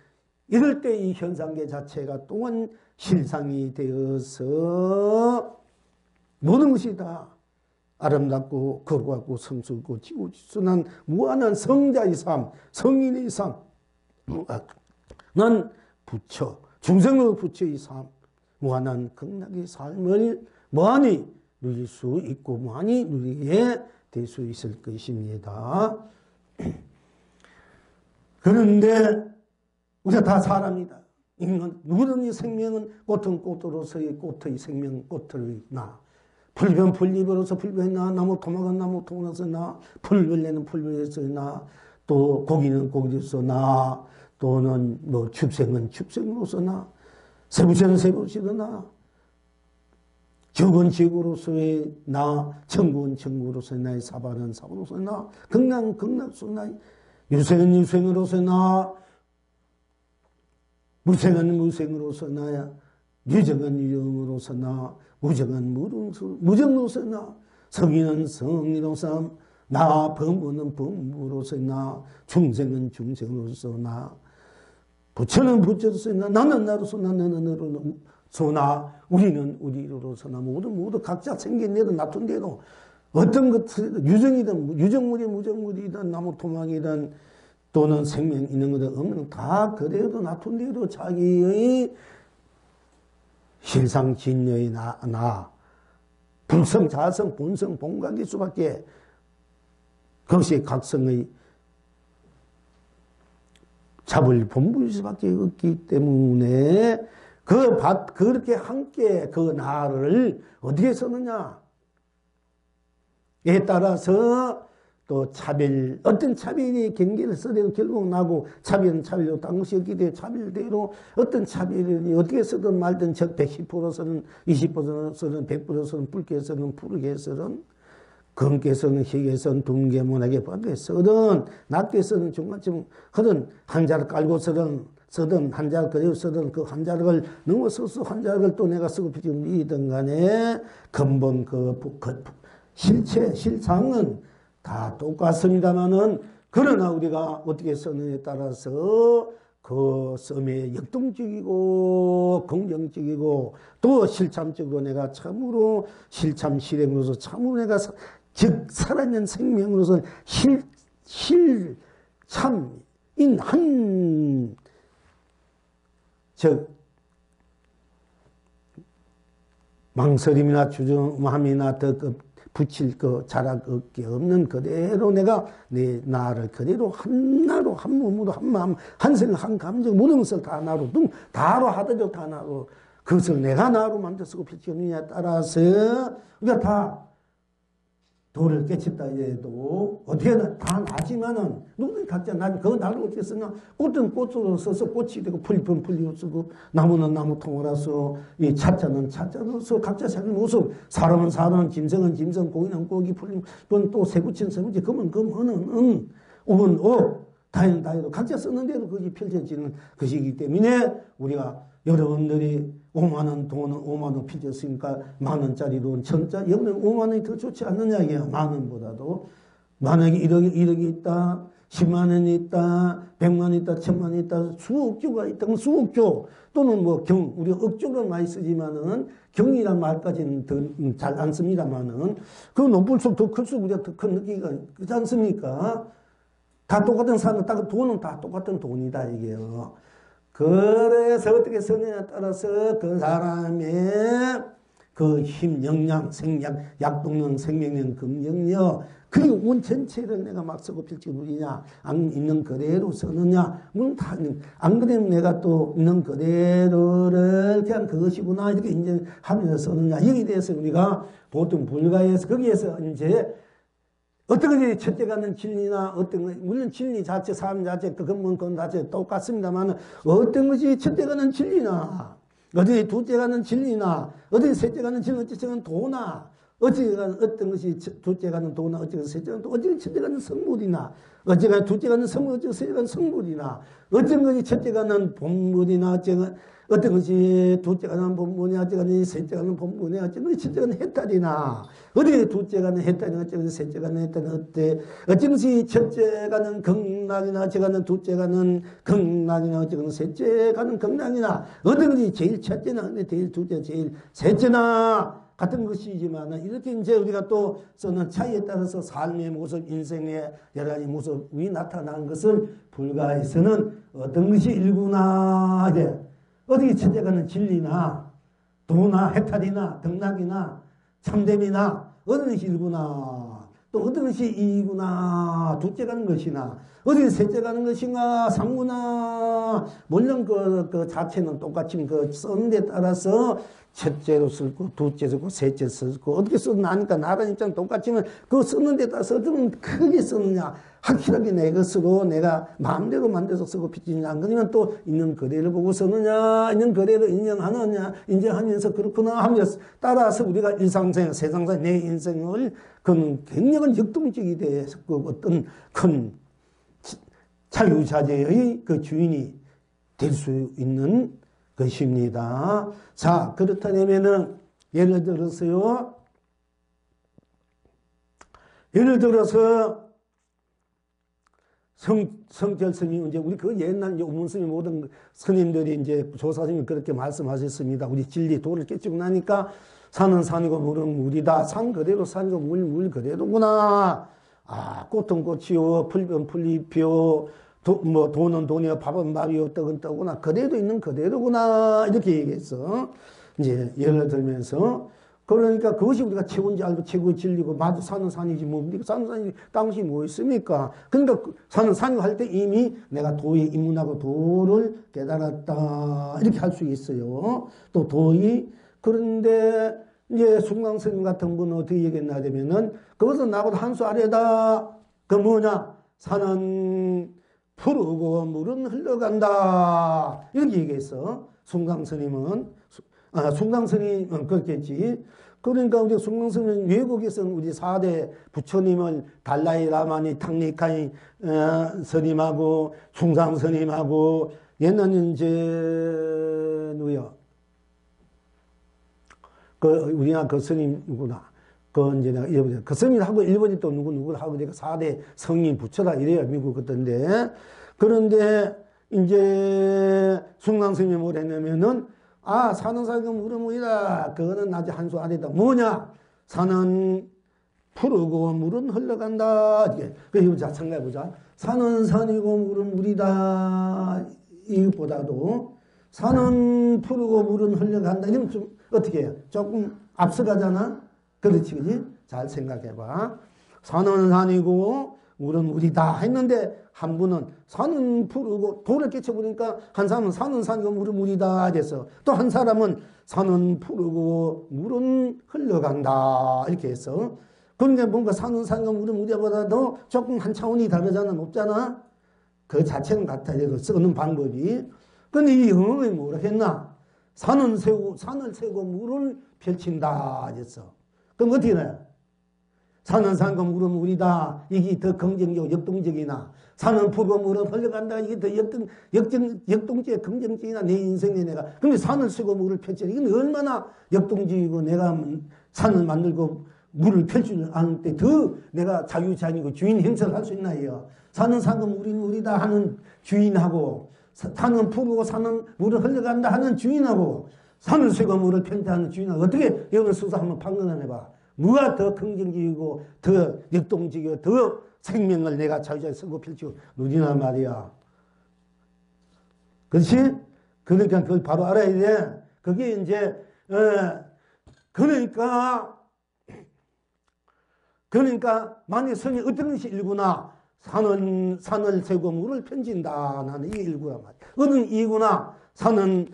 이럴 때 이 현상계 자체가 또한 실상이 되어서 모든 것이 다 아름답고 거룩하고 성스럽고 지고지순한 무한한 성자의 삶, 성인의 삶, 무한한 부처, 중생의 부처의 삶, 무한한 극락의 삶을 무한히 누릴 수 있고 무한히 누리게 될 수 있을 것입니다. 그런데 우리가 다 사람이다. 인간 누구든지 생명은 꽃은 꽃으로서의 꽃의 생명 꽃의 나, 풀변 풀잎으로서 풀변의 나, 나무 토막은 나무 토막으로서 나, 풀벌레는 풀벌레로서 나, 또 고기는 고기로서 나, 또는 뭐 축생은 축생으로서 나, 세부체는 세부체로 나, 지옥은 지옥으로서의 나, 천국은 천국으로서의 나의 사바는 사바로서의 나, 극락은 극락으로서의 나, 유생은 유생으로서의 나, 무생은 무생으로서 나야, 유정은 유정으로서 나, 무정은 무정으로서 나, 성인은 성인으로서 나, 범부는 범부로서 나, 중생은 중생으로서 나, 부처는 부처로서 나, 나는 나로서 나, 너는 너로서 나, 우리는 우리로서 나, 모두 각자 생긴 대로 놔둔 대로 어떤 것, 유정이든 유정물이 무정물이든 나무 토막이든 또는 생명 있는 것들 없는 다 그대로 놔둔 대로 자기의 실상 진여의 나 불성 자성 본성 본각일 수밖에 그것이 각성의 잡을 본부일 수밖에 없기 때문에 그렇게 함께 그 나를 어떻게 쓰느냐에 따라서 또 차별, 어떤 차별이 경계를 써도 결국 나고 차별은 차별로 딴 것이 없기 때문에 차별대로 어떤 차별이 어떻게 쓰든 말든 즉 110%서는 20%서는 100%서는 붉게서는 푸르게서는 검게서는 희게서는 둥게 모나게 밖에서든 낮게서는 중간쯤 하든 한자를 깔고 쓰든 한자를 그대로 쓰든 그 한자를 넘어서서 한자를 또 내가 쓰고 비치는 이든 간에 근본 실체, 실상은 다 똑같습니다만은 그러나 우리가 어떻게 쓰느냐에 따라서 그 썸에 역동적이고 긍정적이고 또 실참적으로 내가 참으로 실참 실행으로서 참으로 내가 즉 살아있는 생명으로서 실참인 즉 망설임이나 주저함이나 더 붙일 거 자락 게 없는 그대로 내가 내 나를 그대로 한나로 한 몸으로 한 마음 한 생각 한 감정 모든 것을 다 나로 다로 하더라도 다 나로 그것을 내가 나로 만들어 쓰고 비치느냐에 따라서 우리가 다 도를 깨쳤다 해도 어떻게든 다 나지만은 누구든 각자 나 그 나를 어떻게 쓰냐 꽃은 꽃으로 써서 꽃이 되고 풀잎은 풀잎으로 쓰고 나무는 나무 통으로서 이 차자는 차자로서 각자 자기 모습 사람은 사람 짐승은 짐승 고기는 고기 풀잎은 또 새구치는 새구치 금은 금 은은 옥은 옥 다이는 다이도 각자 쓰는 대로 그것이 펼쳐지는 것이기 때문에 우리가 여러분들이 5만 원 돈은 5만 원 빚었으니까 만 원짜리 돈 1,000짜리 여기는 5만 원이 더 좋지 않느냐 이게요. 만 원보다도 만약에 1억이 있다 10만 원이 있다 100만 원이 있다 1000만 원이 있다 수억조가 있다 그럼 수억조 또는 뭐 우리가 억조를 많이 쓰지만은 경이란 말까지는 더 잘 안 씁니다만은 그 높을수록 더 클수록 우리가 더 큰 느끼기가 그렇지 않습니까? 다 똑같은 사람 돈은 다 똑같은 돈이다 이게요. 그래서 어떻게 쓰느냐에 따라서 그 사람의 그 힘, 영양, 생약, 약동력, 생명력, 금영력 그리고 온 전체를 내가 막 쓰고 펼치고 누리냐 안 있는 그대로 쓰느냐 물론 다 안 그러면 내가 또 있는 그대로를 그냥 그것이구나 이렇게 인정하면서 쓰느냐 여기에 대해서 우리가 보통 불가에서 거기에서 이제 어떤 것이 첫째가는 진리나 어떤 것, 물론 진리 자체, 삶 자체, 그 근본 그 자체 똑같습니다만 어떤 것이 첫째가는 진리나 어디 둘째가는 진리나 어디 셋째가는 진리, 어째가는 도나 어째가는 어떤 것이 둘째가는 도나 어째가 셋째가는 도, 어째가 첫째가는 성물이나 어째가 둘째가는 성물, 어째가 셋째가는 성물이나 어떤 것이 첫째가는 본물이나 어째가 어떤 것이 둘째가는 본문이야, 어째가는 셋째가는 본문이야, 어떤 것이 첫째가는 해탈이나, 어디 둘째가는 해탈이나, 어째가는 셋째가는 해탈이나, 어떤 것이 첫째가는 극락이나, 어째가는 둘째가는 극락이나, 어째가는 셋째가는 극락이나, 어떤 것이 제일 첫째나, 제일 둘째, 제일 셋째나, 같은 것이지만, 이렇게 이제 우리가 또 쓰는 차이에 따라서 삶의 모습, 인생의 여러 가지 모습이 나타난 것을 불가에서는 어떤 것이 일구나, 이제, 어디 첫째가는 진리나 도나 해탈이나 등락이나 참됨이나 어느 것이 일구나 또 어떤 것이 이구나 둘째가는 것이나 어디 셋째가는 것인가 상구나 물론 그 자체는 똑같지만 그 쓰는 데 따라서 첫째로 쓰고 둘째 쓰고 셋째 쓰고 어떻게 쓰나 하니까 나라는 입장 똑같지만 그 쓰는 데 따라서 어떤 크게 쓰느냐 확실하게 내 것으로 내가 마음대로 만들어서 쓰고 비치느냐 안 그러면 또 있는 거래를 보고 쓰느냐 있는 거래를 인정하느냐 인정하면서 그렇구나 하면서 따라서 우리가 일상생 세상생 내 인생을 그 굉장한 역동적이 돼서 그 어떤 큰 자유자재의 그 주인이 될 수 있는 것입니다. 자, 그렇다면은 예를 들어서 성철 스님, 이제 우리 그 옛날 우문 스님 모든 스님들이 이제 조사스님이 그렇게 말씀하셨습니다. 우리 진리 도를 깨치고 나니까 산은 산이고 물은 물이다. 산 그대로 산이고 물 그대로구나. 아, 꽃은 꽃이요, 풀은 풀잎이요, 돈은 돈이요, 밥은 밥이요, 떡은 떡구나. 그대로 있는 그대로구나. 이렇게 얘기했어. 이제 예를 들면서 그러니까 그것이 우리가 최고인지 알고 최고의 진리고 마주 산은 산이지 뭐 우리가 산은 산이 땅이 뭐 있습니까? 그러니까 산은 산이고 할 때 이미 내가 도에 입문하고 도를 깨달았다 이렇게 할 수 있어요. 또 도의 그런데 이제 숭강스님 같은 분은 어떻게 얘기했나 하면은 그것은 나보다 한 수 아래다. 그 뭐냐? 산은 푸르고 물은 흘러간다 이렇게 얘기했어. 숭강스님은 숭강스님은 그렇겠지. 그러니까 우리 숭강스님은 외국에서는 우리 4대 부처님을 달라이 라마니 탕리카이 스님하고 숭강스님하고 옛날에 이제 누구야? 그 우리나라 그 스님이구나. 그 이제 내가 잊어버렸어. 그 스님하고 일본이 또 누구를 하고 내가 4대 성인 부처다 이래요 미국 같던데. 그런데 이제 숭강스님이 뭘 했냐면은 아, 산은 산이고 물은 물이다. 그거는 아직 한 수 아니다. 뭐냐? 산은 푸르고 물은 흘러간다. 그래서 자, 생각해보자. 산은 산이고 물은 물이다. 이것보다도 산은 푸르고 물은 흘러간다. 이러면 좀 어떻게 해요? 조금 앞서가잖아? 그렇지, 그지? 잘 생각해봐. 산은 산이고 물은 물이다 했는데 한 분은 산은 푸르고 돌을 깨쳐보니까 한 사람은 산은 산이고 물은 물이다 됐어. 또 한 사람은 산은 푸르고 물은 흘러간다 이렇게 했어. 그런데 뭔가 산은 산이고 물은 물이보다도 조금 한 차원이 다르잖아. 높잖아. 그 자체는 같아. 쓰는 방법이. 근데 이 영어에 뭐라 했나? 산을 세고 물을 펼친다 했어. 그럼 어떻게 해? 산은 산과 물은 물이다. 이게 더 긍정적, 역동적이나 산은 푸르고 물은 흘러간다. 이게 더 역동적, 긍정적이나 내 인생에 내가. 근데 산을 쓰고 물을 펼쳐. 이건 얼마나 역동적이고 내가 산을 만들고 물을 펼줄 아는 때 더 내가 자유자인이고 주인 행사를 할 수 있나 해요. 산은 산과 물은 물이다 하는 주인하고 산은 푸르고 산은 물을 흘러간다 하는 주인하고 산을 쓰고 물을 펼친다 하는 주인하고 어떻게 여러분 스스로 한번 판단해봐. 뭐가 더 긍정적이고 더 역동적이고 더 생명을 내가 자유자재 쓰고 펼치고 누리나 말이야. 그렇지? 그러니까 그걸 바로 알아야 돼. 그게 이제 그러니까 만약 성이 어떤 것이 일구나 산을 세고 물을 펼친다. 나는 이게 일구란 말이야. 어떤 이구나 산은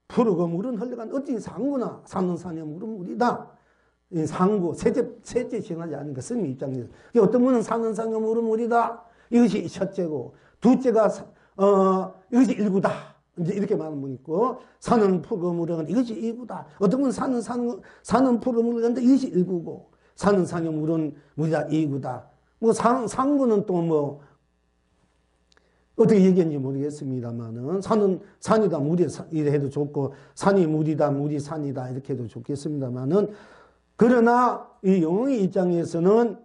푸르고 물은 흘러간 어떤 상구나 산은 산이고 물은 물이다. 상구, 셋째 시행하지 않으니까 스님 입장에서. 어떤 분은 산은 산과 물은 물이다. 이것이 첫째고, 둘째가, 이것이 일구다. 이제 이렇게 말하는 분 있고, 산은 푸르고 물은 이것이 일구다. 어떤 분은 산은 푸르고 물은 이것이 일구고, 산은 산과 물은 물이다. 이구다. 뭐, 상구는 또 뭐, 어떻게 얘기했는지 모르겠습니다만은, 산이다, 물이 이래 해도 좋고, 산이 물이다, 물이 산이다, 이렇게 해도 좋겠습니다만은, 그러나 이 영웅의 입장에서는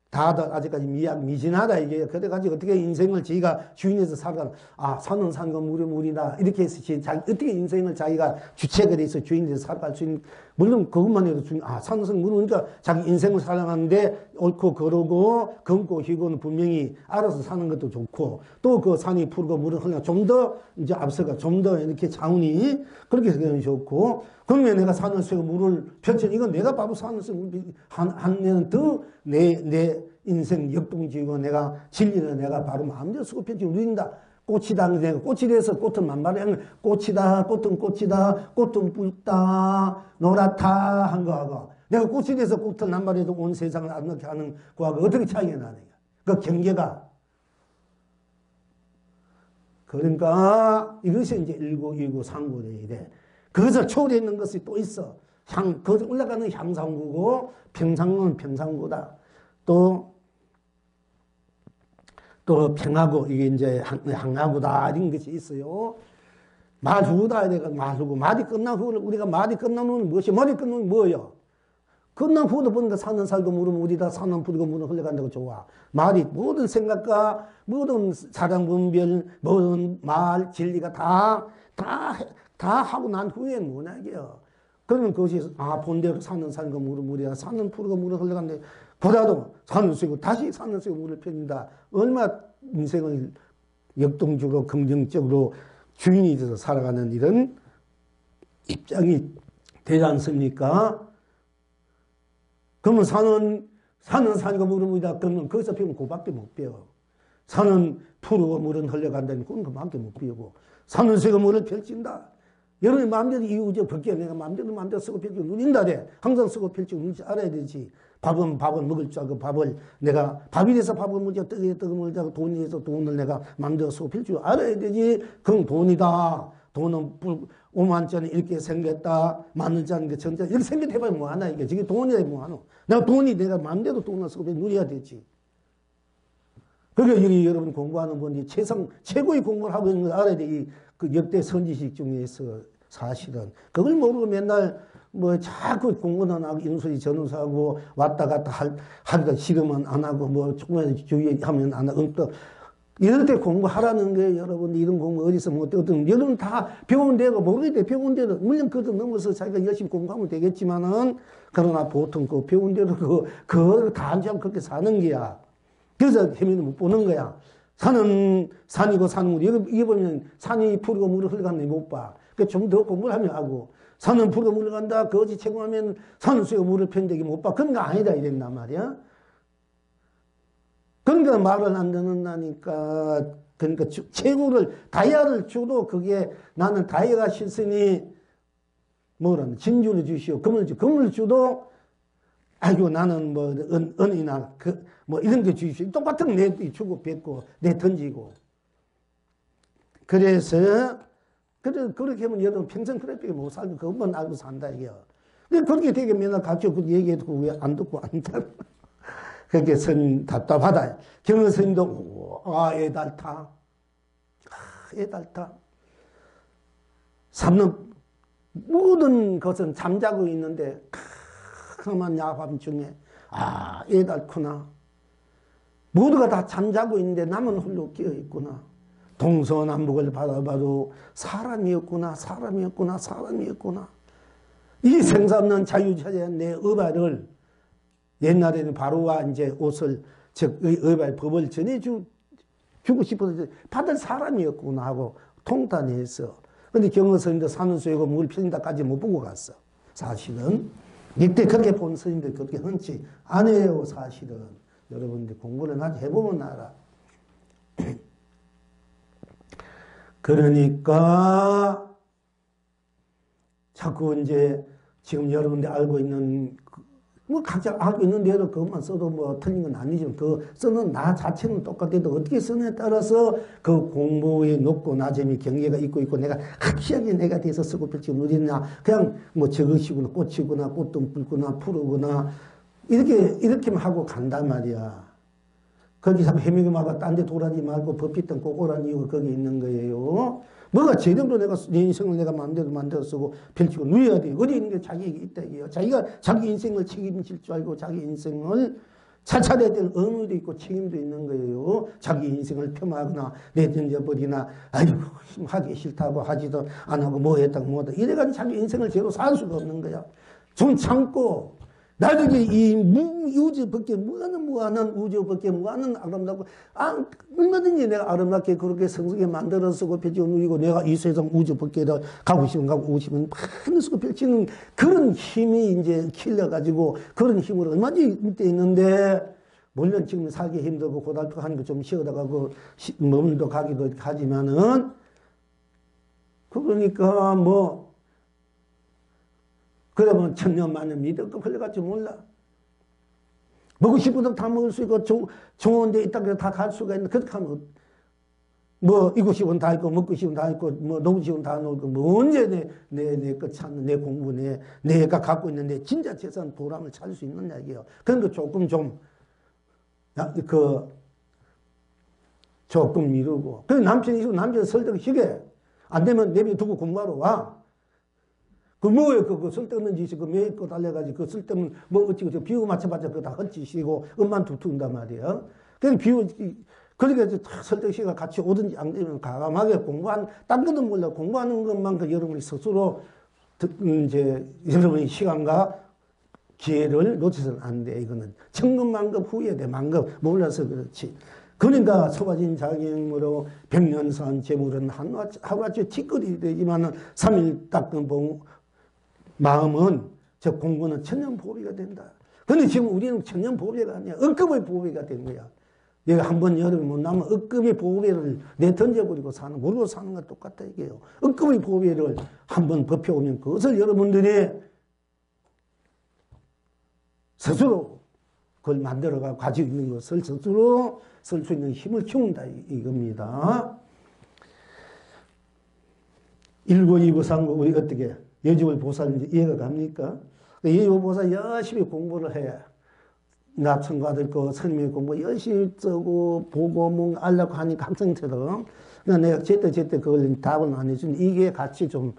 다들 아직까지 미진하다 이게. 그래가지고 어떻게 인생을 자기가 주인에서 살아가는 산은 산과 물은 물이다 이렇게 해서 어떻게 인생을 자기가 주체가 돼서 주인에서 살아갈 수 있는. 물론 그것만 해도 산은 산 물은 그러니까 자기 인생을 살아가는데 옳고 그러고 검고 희고는 분명히 알아서 사는 것도 좋고 또 그 산이 푸르고 물은 흘러 좀 더 이제 앞서가 좀 더 이렇게 자운이 그렇게 생각이 좋고. 그러면 내가 산을 쓰고 물을 펼쳐. 이건 내가 바로 산을 쓰고 하면 더 내 인생 역동적이고 내가 진리를 내가 바로 마음대로 쓰고 펼치고 누린다. 꽃이다. 내가 꽃이 돼서 꽃은 만발해. 꽃이다. 꽃은 꽃이다. 꽃은 붉다. 노랗다. 한 거하고 내가 꽃이 돼서 꽃을 남발해도 온 세상을 아름답게 하는 거하고 어떻게 차이가 나느냐. 그 경계가. 그러니까 이것이 이제 일구 상구래야 돼. 그것을 초월해 있는 것이 또 있어. 그것을 올라가는 향상구고, 평상구는 평상구다. 또 평하고, 이게 이제 항하구다. 이런 것이 있어요. 말후다. 내가 말후고, 말이 끝난 후를, 우리가 말이 끝난 후는 무엇이, 말이 끝난 후는 뭐예요? 끝난 후도 보니까 산은 살고 물은 물이다. 산은 푸르고 물은 흘러간다고 좋아. 말이 모든 생각과 모든 사랑 분별, 모든 말, 진리가 다 하고 난 후에 뭐냐, 이게요. 그러면 그것이, 본대로 산은 산과 물은 물이다. 산은 푸르고 물은 흘러간다. 보다도 산을 쓰고 다시 산을 쓰고 물을 펴는다. 얼마나 인생을 역동적으로 긍정적으로 주인이 돼서 살아가는 이런 입장이 되지 않습니까? 그러면 산은 산이고 물은 물이다. 그러면 거기서 피우면 그밖에 못 피워. 산은 푸르고 물은 흘러간다니 그건 그밖에 못 피우고. 산을 쓰고 물을 펼친다. 여러분이 마음대로 이유적 벗겨 내가 마음대로 쓰고 펼치고 누린다래. 항상 쓰고 펼치고 누리지 알아야 되지. 밥은 먹을 줄 알고 밥을 내가 밥이 돼서 밥을 먹자 떡이 먹자 돈이 돼서 돈을 내가 마음대로 쓰고 펼치고 알아야 되지. 그럼 돈이다. 돈은 5만짜리 이렇게 생겼다. 10,000원짜리 천짜리 이렇게 생겼해봐야 뭐하나 이게. 저게 돈이야 뭐하노. 내가 마음대로 돈을 쓰고 누려야 되지. 그러니까 여기 여러분 공부하는 분이 최고의 공부를 하고 있는 걸 알아야 돼. 그 역대 선지식 중에서 사실은. 그걸 모르고 맨날 뭐 자꾸 공부는 하고 인수리 전후사하고 왔다 갔다 하니까 실험은 안 하고 뭐 조금만 주의하면 안 하고 또 이럴 때 공부하라는 거예요. 여러분 이런 공부 어디서 못 어떤 여러분 다 배운 대로 모르겠대. 배운 대로 물론 그것도 넘어서 자기가 열심히 공부하면 되겠지만은 그러나 보통 그 배운 대로 그거 다 안 지하고 그렇게 사는 거야. 그래서 해면을 못 보는 거야. 산은 산이고 산은 물이. 이게 보면 산이 푸르고 물을 흘러가는 못 봐. 좀 더 공부를 하면 하고, 산은 불어 물러간다. 거지 채공하면 산은 쇠고 물을 편대기 못 봐. 그런 거 아니다. 이랬단 말이야. 그러니까 말을 안 듣는다니까. 그러니까 채굴을, 다이아를 줘도 그게 나는 다이아가 싫으니 뭐라는 진주를 주시오. 금을 줘도 아이고 나는 뭐 은이나 뭐 이런 게 주시오. 똑같은 내 주고 뱉고 내 던지고. 그래서 그렇게 하면 여러분 평생 그렇게 못 살고 그것만 알고 산다 이게요. 근데 그렇게 되게 맨날 같이 그 얘기해도 왜 안 듣고 안 듣고. 그렇게 스님 답답하다. 경은 스님도 애달타. 애달타. 삼는 모든 것은 잠자고 있는데 그만 야밤중에 애달구나. 모두가 다 잠자고 있는데 나만 홀로 깨어 있구나. 동서남북을 바라봐도 사람이었구나. 이 생사 없는 자유자재한 내 의발을 옛날에는 바로와 이제 옷을 즉 의발 법을 전해주고 싶어서 받을 사람이었구나 하고 통탄해서. 근데 경허스님도 사는 수이고 물 편다까지 못 보고 갔어. 사실은 이때 그렇게 본 스님들 그렇게 흔치 안 해요. 사실은 여러분들 공부를 아주 해보면 알아. 그러니까 자꾸 이제 지금 여러분들 알고 있는 뭐 각자 알고 있는 대로 그것만 써도 뭐 틀린 건 아니지만 그 쓰는 나 자체는 똑같아도 어떻게 쓰느냐에 따라서 그 공부의 높고 낮음이 경계가 있고 내가 확실하게 내가 돼서 쓰고 펼치고 누리냐 그냥 뭐 저것이구나 꽃이구나 꽃등 불구나 푸르구나 이렇게만 하고 간단 말이야. 거기서 헤매기마가 딴 데 돌아다니지 말고 법빛등 꼭 오라는 이유가 거기 있는 거예요. 뭐가 제대로 내가 내 인생을 내가 마음대로 쓰고 펼치고 누려야 돼. 어디 있는 게 자기에게 있다 이게요. 자기가 자기 인생을 책임질 줄 알고 자기 인생을 차차해야 될 의무도 있고 책임도 있는 거예요. 자기 인생을 폄하하거나 내던져버리나 아이고 하기 싫다고 하지도 안 하고 뭐 했다고 뭐하다 이래가지고 자기 인생을 제대로 살 수가 없는 거야. 좀 참고 나중에 이 우주밖에 무한한 우주밖에 무한한 아름답고 얼마든지 내가 아름답게 그렇게 성스럽게 만들어 쓰고 펼치고 누리고 내가 이 세상 우주밖에 가고 싶으면 가고 오고 싶으면 많은 쓰고 펼치는 그런 힘이 이제 길러가지고 그런 힘으로 얼마든지 밑에 있는데 물론 지금 살기 힘들고 고달프고 하는 거 좀 쉬어다가 그 머물러 가기도 하지만은 그러니까 뭐 그러면 천년만년 믿을까 흘러갈지 몰라. 먹고 싶은 거 다 먹을 수 있고 좋은 데 있다 다 갈 수가 있는데 그렇게 하면 뭐 이고 싶은 다 있고 먹고 싶은 다 있고 뭐 놀고 싶은 다 놀고 뭐 언제 내 것 찾는 내 공부 내가 갖고 있는 내 진짜 재산 보람을 찾을 수 있는 얘기예요. 그러니까 조금 미루고. 그 남편이 있으면 남편 설득시게 안 되면 내비두고 공부하러 와. 그 뭐에 그 쓸데없는 짓이 그 매일 거 달려가지고 그 쓸데없는 뭐 어찌고 저 비유 맞춰봤자 그거 다 헛짓이고 엄만 두둔단 말이에요. 그러니까 설득시가 같이 오든지 안 되면 과감하게 딴 것도 몰라 공부하는 것만 그 여러분이 스스로 이제 여러분의 시간과 기회를 놓쳐서는 안 돼. 이거는 천급만급 후회돼. 만급 몰라서 그렇지. 그러니까 소가진 자경으로 백년산 재물은 하루아침에 티끌이 되지만은 3일 닦은 마음은 저 공부는 천년보배가 된다. 근데 지금 우리는 천년보배가 아니야. 억급의 보배가 된 거야. 얘가 한번 여름에 못 나면 억급의 보배를 내던져버리고 모르고 사는 건 똑같다 이게요. 억급의 보배를 한번 법혀오면 그것을 여러분들이 스스로 그걸 만들어가 가지고 있는 것을 스스로 쓸 수 있는 힘을 키운다 이겁니다. 1고2고3고 우리 어떻게 여지월 보살인지 이해가 갑니까? 여지월 보살 열심히 공부를 해. 나천가들 거 스님의 공부 열심히 쓰고 보고 뭔가 알려고 하니까 학생처럼 내가 제때 그걸 답을 안 해주니 이게 같이 좀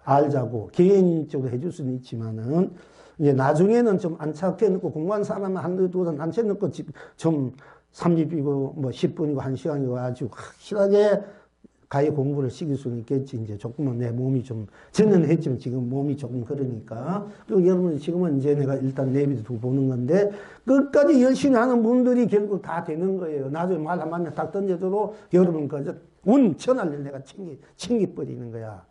알자고 개인적으로 해줄 수는 있지만은 이제 나중에는 좀 안착해 놓고 공부한 사람은 한두 번 안착해 놓고 좀 30이고 뭐 10분이고 1시간이고 아주 확실하게 가히 공부를 시킬 수는 있겠지. 이제 조금은 내 몸이 좀, 전에는 했지만 지금 몸이 조금 그러니까. 그리고 여러분 지금은 이제 내가 일단 내비두고 보는 건데, 끝까지 열심히 하는 분들이 결국 다 되는 거예요. 나중에 말 한마디 딱 던져도 여러분 그저 운 천할래 내가 챙겨버리는 거야.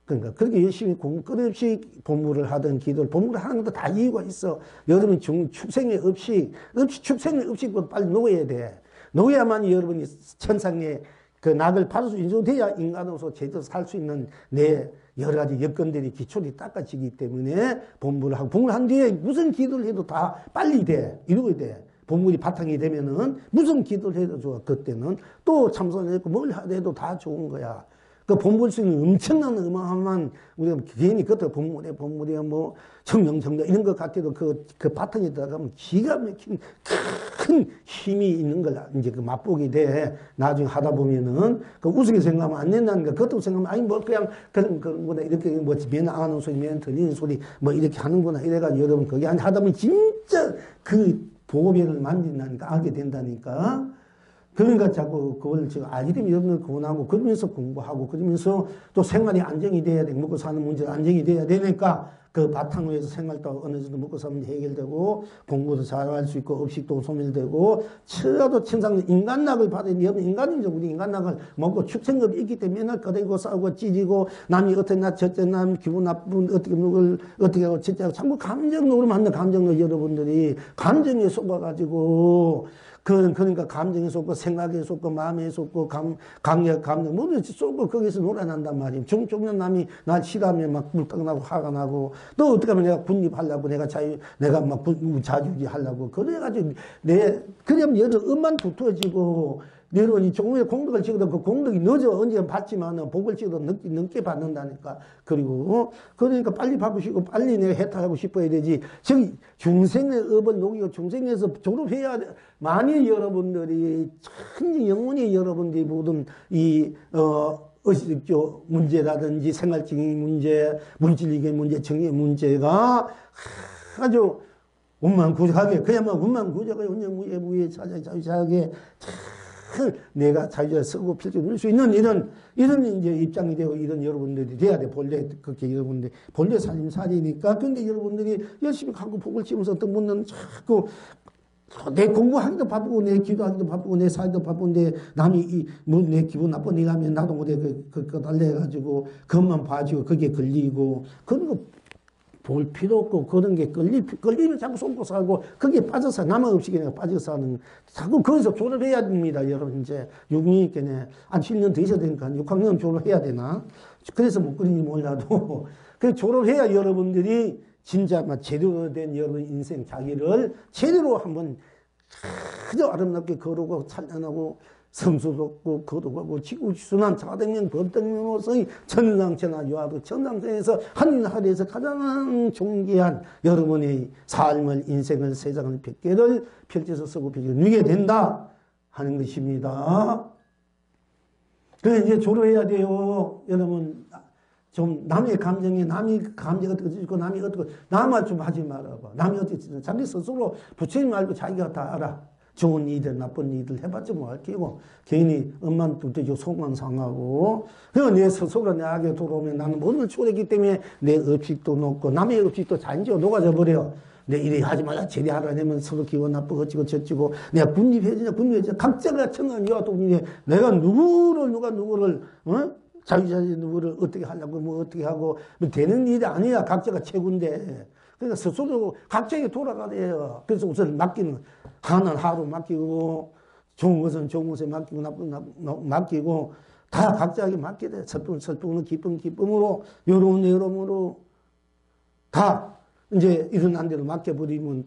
그러니까 그렇게 열심히 끝없이 본무를 하던 기도를 본무를 하는 것도 다 이유가 있어. 여러분이 축생의 축생의 업식 빨리 놓아야 돼. 놓아야만 여러분이 천상에 그 낙을 받을 수 인정돼야 인간으로서 제대로 살 수 있는 내 여러 가지 여건들이 기초들이 닦아지기 때문에 본무를 하고 본무를 한 뒤에 무슨 기도를 해도 다 빨리 돼. 이루어야 돼. 본물이 바탕이 되면은 무슨 기도를 해도 좋아. 그때는 또 참선했고 뭘 해도 다 좋은 거야. 그 본물 속에 엄청난 어마어마한 우리가 괜히 그것도 본물이야 뭐 청명정도 이런 것 같아도 그 바탕에 들어가면 기가 막힌 큰 힘이 있는 걸 이제 그 맛보게 돼. 나중에 하다 보면은 그 우습게 생각하면 안 된다는 거. 그것도 생각하면 아니 뭐 그냥 그런 거나 이렇게 뭐 맨 안 하는 소리 맨 들리는 소리 뭐 이렇게 하는구나 이래가지고 여러분 그게 하다 보면 진짜 그 보배를 만진다니까 알게 된다니까. 그러니까 자꾸 그걸 지금 알게 되면 여러분을 구원하고 그러면서 공부하고 그러면서 또 생활이 안정이 돼야 돼. 먹고 사는 문제가 안정이 돼야 되니까 그 바탕 위에서 생활도 어느 정도 먹고 사면 해결되고 공부도 잘할 수 있고 업식도 소멸되고 치라도 천상 인간락을 받아야 돼. 여러분 인간이죠. 우리 인간락을 먹고 축생업이 있기 때문에 맨날 거대고 싸우고 찌지고 남이 어떻게 나 저째 남 기분 나쁜 어떻게 누굴 어떻게 하고 진짜 자꾸 감정 노릇 한다. 감정을 여러분들이 감정에 속아가지고 그러니까 감정에 속고 생각에 속고 마음에 속고 강력 감정 모든 속고 거기서 놀아난단 말이에요. 종종 남이 날 싫어하면 막 물떡나고 화가 나고 또 어떻게 하면 내가 군립하려고 내가 막 자주지 하려고 그래가지고 그러면 여러 음만 두터워지고 여러분이 조금의 공덕을 찍어도 그 공덕이 늦어 언제 받지만 복을 찍어도 늦게 받는다니까. 그리고 그러니까 빨리 바꾸시고 빨리 내가 해탈하고 싶어야 되지. 저기 중생의 업을 녹이고 중생에서 졸업해야 돼. 만일 여러분들이 참 영원히 여러분들이 모든 의식적 문제라든지 생활적인 문제, 물질적인 문제, 정의 문제가 아주 운만구적하게 그야말로 운만구적하게 운영무예무예 자자자자하게 내가 자유자재 쓰고 필지 누릴 수 있는 이런 이제 입장이 되고 이런 여러분들이 돼야 돼. 본래 그렇게 여러분들 본래 살이니까. 근데 여러분들이 열심히 갖고 복을 지면서 어떤 분은 자꾸 내 공부하기도 바쁘고 내 기도하기도 바쁘고 내 살기도 바쁜데 남이 내 기분 나쁜 일 하면 나도 못해 그거 달래가지고 그것만 봐주고 그게 걸리고 그런 거 볼 필요 없고 그런 게 걸리면 자꾸 속고 살고 그게 빠져서 남의 음식에 빠져서 사는 자꾸 거기서 졸업해야 됩니다. 여러분 이제 6년이니까 한 7년 더 있어야 되니까 6학년 졸업해야 되나? 그래서 못 그런지 몰라도 그 졸업해야 여러분들이 진짜 제대로 된 여러분 인생 자기를 제대로 한번 아주 아름답게 거룩하고 찬란하고 성수롭고 거룩하고 지구순환 자댕명 법댕명으로서의 천상천하 유아도 천상천에서 하늘하늘에서 가장 존귀한 여러분의 삶을 인생을 세상을 100개를 펼쳐서 쓰고 펼쳐 누리게 된다 하는 것입니다. 그래서 이제 졸업해야 돼요. 여러분 좀 남의 감정이 어떻게 있고 남이 어떻게 남아 좀 하지 말아봐. 남이 어떻게 자기 스스로 부처님 말고 자기가 다 알아. 좋은 일들 나쁜 일들 해봤자 뭐 할게요. 괜히 엄만 뚫대지고 속만 상하고 그래서 내 스스로 내 악에 돌아오면 나는 모든 초래기 때문에 내 업식도 높고 남의 업식도 잔지고 녹아져 버려. 내 이래 하지 말라 저리 하라 하면 서로 기분 나쁘고 어찌고 저찌고 내가 분립해지냐 각자가 청한 이와 동일해. 내가 누구를 자기자기 누구를 어떻게 하려고 뭐 어떻게 하고 뭐 되는 일이 아니야. 각자가 최고인데. 그러니까 스스로 각자에게 돌아가래요. 그래서 우선 맡기는 하나는 하루 맡기고 좋은 것은 좋은 것에 맡기고 나쁜 맡기고 다 각자에게 맡게 돼. 슬픔은 기쁨으로 여러모로 다 이제 일어난 대로 맡겨버리면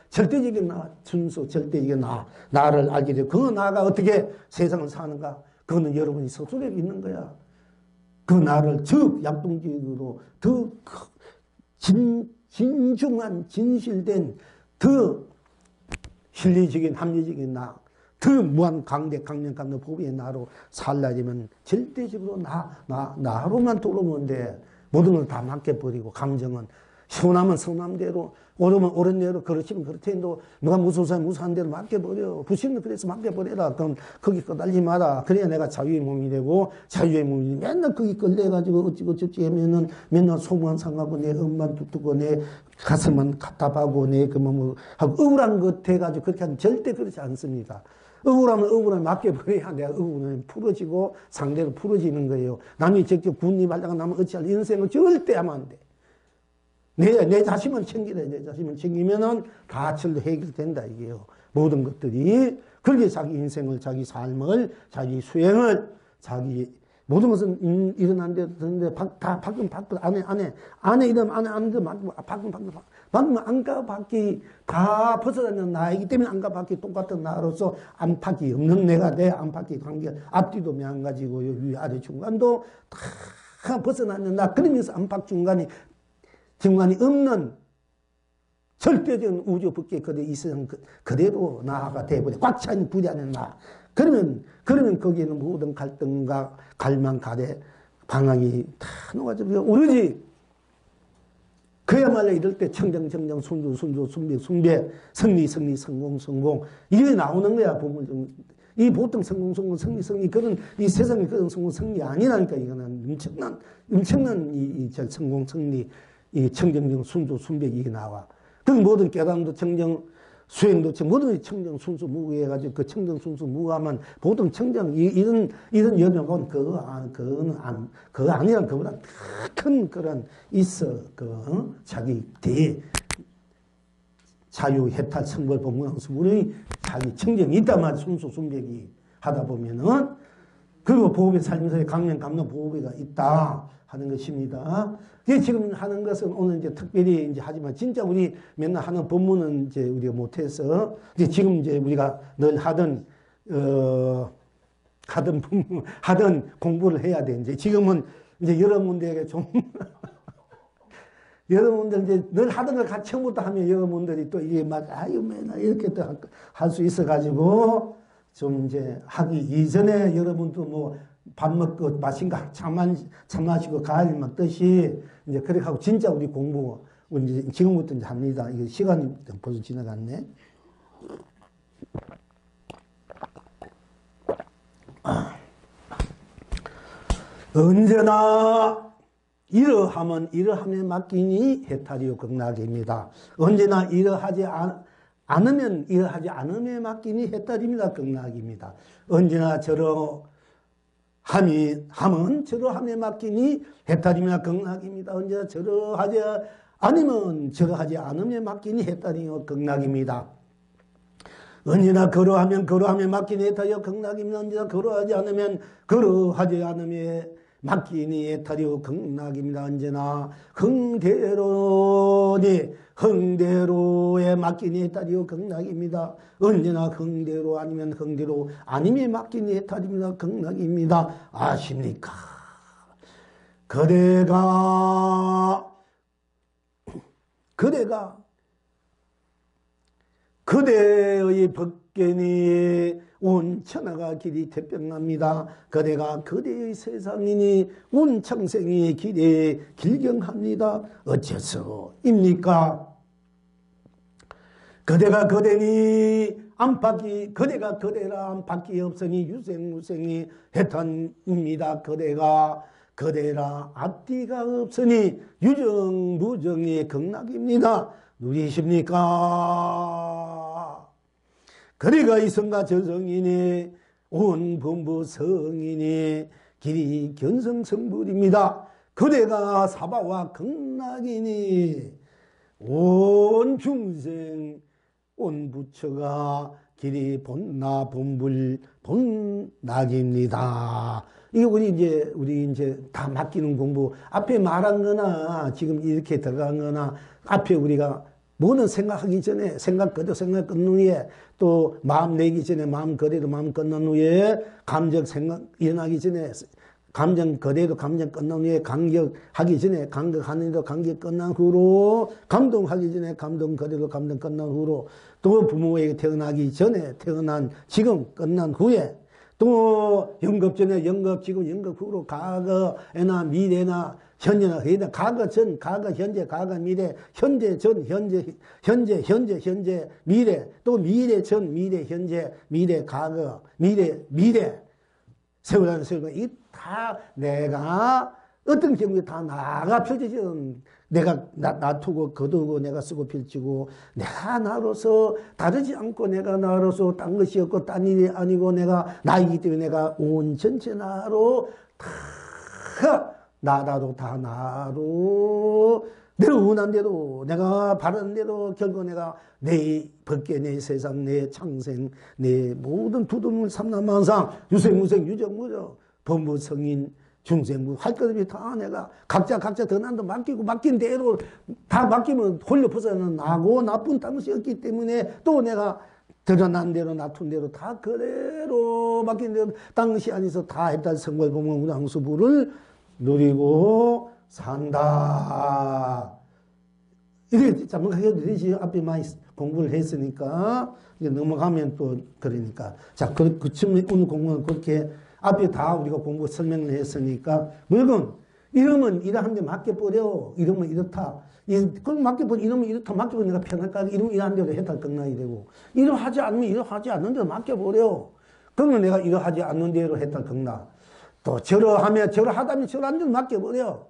절대적인 순수 절대적인 나를 알게 되고 그 나가 어떻게 세상을 사는가 그거는 여러분이 스스로에 있는 거야. 그 나를 즉 약동적으로 더 진중한 진실된 더 실리적인 합리적인 더 무한 강력한 보비의 나로 살려면 절대적으로 나로만 돌아오면 돼. 모든 걸 다 맡겨버리고 감정은 시원하면 성남대로 옳으면 옳은 대로 그렇지면 그렇대도 누가 무서운 대로 맡겨버려. 부신은 그래서 맡겨버려라. 그럼 거기 꺼달지 마라. 그래야 내가 자유의 몸이 되고 자유의 몸이 맨날 거기 끌려가지고 어찌고 저찌 하면은 맨날 속만 상하고 내 음만 두뜨고 내 가슴만 답답하고 내 그 뭐 하고 억울한 것 해가지고 그렇게 하면 절대 그렇지 않습니다. 억울하면 억울하면 맡겨버려야 내가 억울하면 풀어지고 상대로 풀어지는 거예요. 남이 직접 군림하다가 나면 어찌할 인생을 절대 하면 안 돼. 내 자신만 챙기라. 내 자신만 챙기면은 다 철로 해결된다 이게요. 모든 것들이 그렇게 자기 인생을, 자기 삶을, 자기 수행을, 자기 모든 것은 일어난데 다 밖은 안에 이러면 안에 밖은 안과 밖이 다 벗어나는 나이기 때문에 안과 밖이 똑같은 나로서 안팎이 없는 내가 내 안팎이 관계 앞뒤도 마찬가지고요. 위 아래 중간도 다 벗어나는 나. 그러면서 안팎 중간이 없는 절대적인 우주 밖에 그대로 있으면 그대로 나가 돼버려. 꽉 찬 부리 안에 나. 그러면 거기에는 모든 갈등과 갈망, 가대, 방황이 다 녹아져. 오로지 그야말로 이럴 때 청정, 순주, 숭배, 승리, 성공. 이게 나오는 거야, 보물. 이 보통 성공, 승리. 그런, 이 세상에 그런 성공, 승리 아니라니까, 이거는 엄청난 이 성공, 승리, 이 청정, 순주, 숭배, 이게 나와. 그 모든 깨달음도 청정, 수행도 모든 청정, 순수, 무해가지고 그 청정, 순수, 무하면 보통 청정, 이런 연역은 그거 아니라 그보다 큰 그런 있어. 자기 자유, 해탈, 성벌, 법문왕수문의 자기 청정이 있다만 순수, 순백이 하다 보면은 그리고 보호배 살면서 강령, 감론, 보호배가 있다 하는 것입니다. 지금 하는 것은 오늘 이제 특별히 이제 하지만 진짜 우리 맨날 하는 법문은 이제 우리가 못해서 이제 지금 이제 우리가 늘 하던 공부를 해야 돼. 이제 지금은 이제 여러분들에게 좀 여러분들 이제 늘 하던 걸 같이 처음부터 하면 여러분들이 또 이게 막 아유 맨날 이렇게 또 할 수 있어가지고 좀 이제 하기 이전에 여러분도 뭐 밥 먹고 맛있는 거 차 마시고 과일 먹듯이 이제 그렇게 하고 진짜 우리 공부 우리 이제 지금부터 이제 합니다. 이게 시간이 벌써 지나갔네. 언제나 이러함에 맡기니 해탈이요 극락입니다. 언제나 이러하지 않음에 맡기니 해탈입니다. 극락입니다. 언제나 저러함에 맡기니 해탈이며 극락입니다. 언제나 저러하지 않음에 맡기니 해탈이며 극락입니다. 언제나 그러함에 맡기니 해탈이며 극락입니다. 언제나 그러하지 않음에 맡기니 해탈이며 극락입니다. 언제나 흥대로에 맡기니 해탈이며 극락입니다. 언제나 흥대로 아니면 맡기니 해탈입니다. 극락입니다. 아십니까? 그대의 법견이 온 천하가 길이 태평합니다. 그대가 그대의 세상이니 온 청생의 길이 길경합니다. 어째서입니까? 그대가 그대니 그대가 그대라 안팎이 없으니 유생무생이 해탄입니다. 그대라 앞뒤가 없으니 유정무정이 극락입니다. 누리십니까? 그대가 이성과 저성이니 온 범부 성이니 길이 견성성불입니다. 그대가 사바와 극락이니 온 중생 온 부처가 길이 본나 본불 본락입니다. 이게 우리 이제 다 맡기는 공부. 앞에 말한 거나 지금 이렇게 들어간 거나 앞에 우리가 뭐는 생각하기 전에 생각 끝난 후에 또 마음 내기 전에 마음 거래도 마음 끝난 후에 감정 생각 일어나기 전에 감정 거래도 감정 끝난 후에 감격하기 전에 감격하는 일도 감격 끝난 후로 감동하기 전에 감동 거래도 감동 끝난 후로 또 부모에게 태어나기 전에 태어난 지금 끝난 후에 또 영겁 전에 영겁 지금 영겁 후로 과거나 미래나 현재나 후에나 과거 전 과거 현재 과거 미래 현재 전 현재 미래 또 미래 전 미래 현재 미래 과거 미래 세월하는 세월 이 다 내가 어떤 경우에 다 나가 펼쳐지는 내가 놔두고 거두고 내가 쓰고 펼치고 내가 나로서 다르지 않고 내가 나로서 딴 것이 없고 딴 일이 아니고 내가 나이기 때문에 내가 온 전체 나로 다 나다로 다 나로 내가 원한 대로 내가 바른 대로 결국 내가 내 법계 내 세상 내 창생 내 모든 두둔물 삼남만상 유생무생 유정무정 법무성인 중생무 할 것 없이 다 내가 각자 더 맡기고 맡긴 대로 다 맡기면 홀려 벗어나는 나고 나쁜 땀이 없기 때문에 또 내가 드러난 대로 놔둔 대로 다 그대로 맡긴 대로 당시 안에서 다 했다 성걸 보면 우당수부를 누리고 산다. 이렇게 자문하게 되지 앞에 많이 공부를 했으니까 이제 넘어가면 또 그러니까 자 그 쯤에 오늘 공부는 그렇게 앞에 다 우리가 공부 설명을 했으니까 물건 이러면 이러한데 맡겨버려 이러면 이렇다 그럼 맡겨버려 이러면 이렇다 맡겨버려 내가 편할까 이러면 이러한 대로 해탈 끝나야 되고 이러하지 않으면 이러하지 않는 대로 맡겨버려 그러면 내가 이러하지 않는 대로 해탈 끝나 또 저러하면 저러하다면 저러한 대로 맡겨버려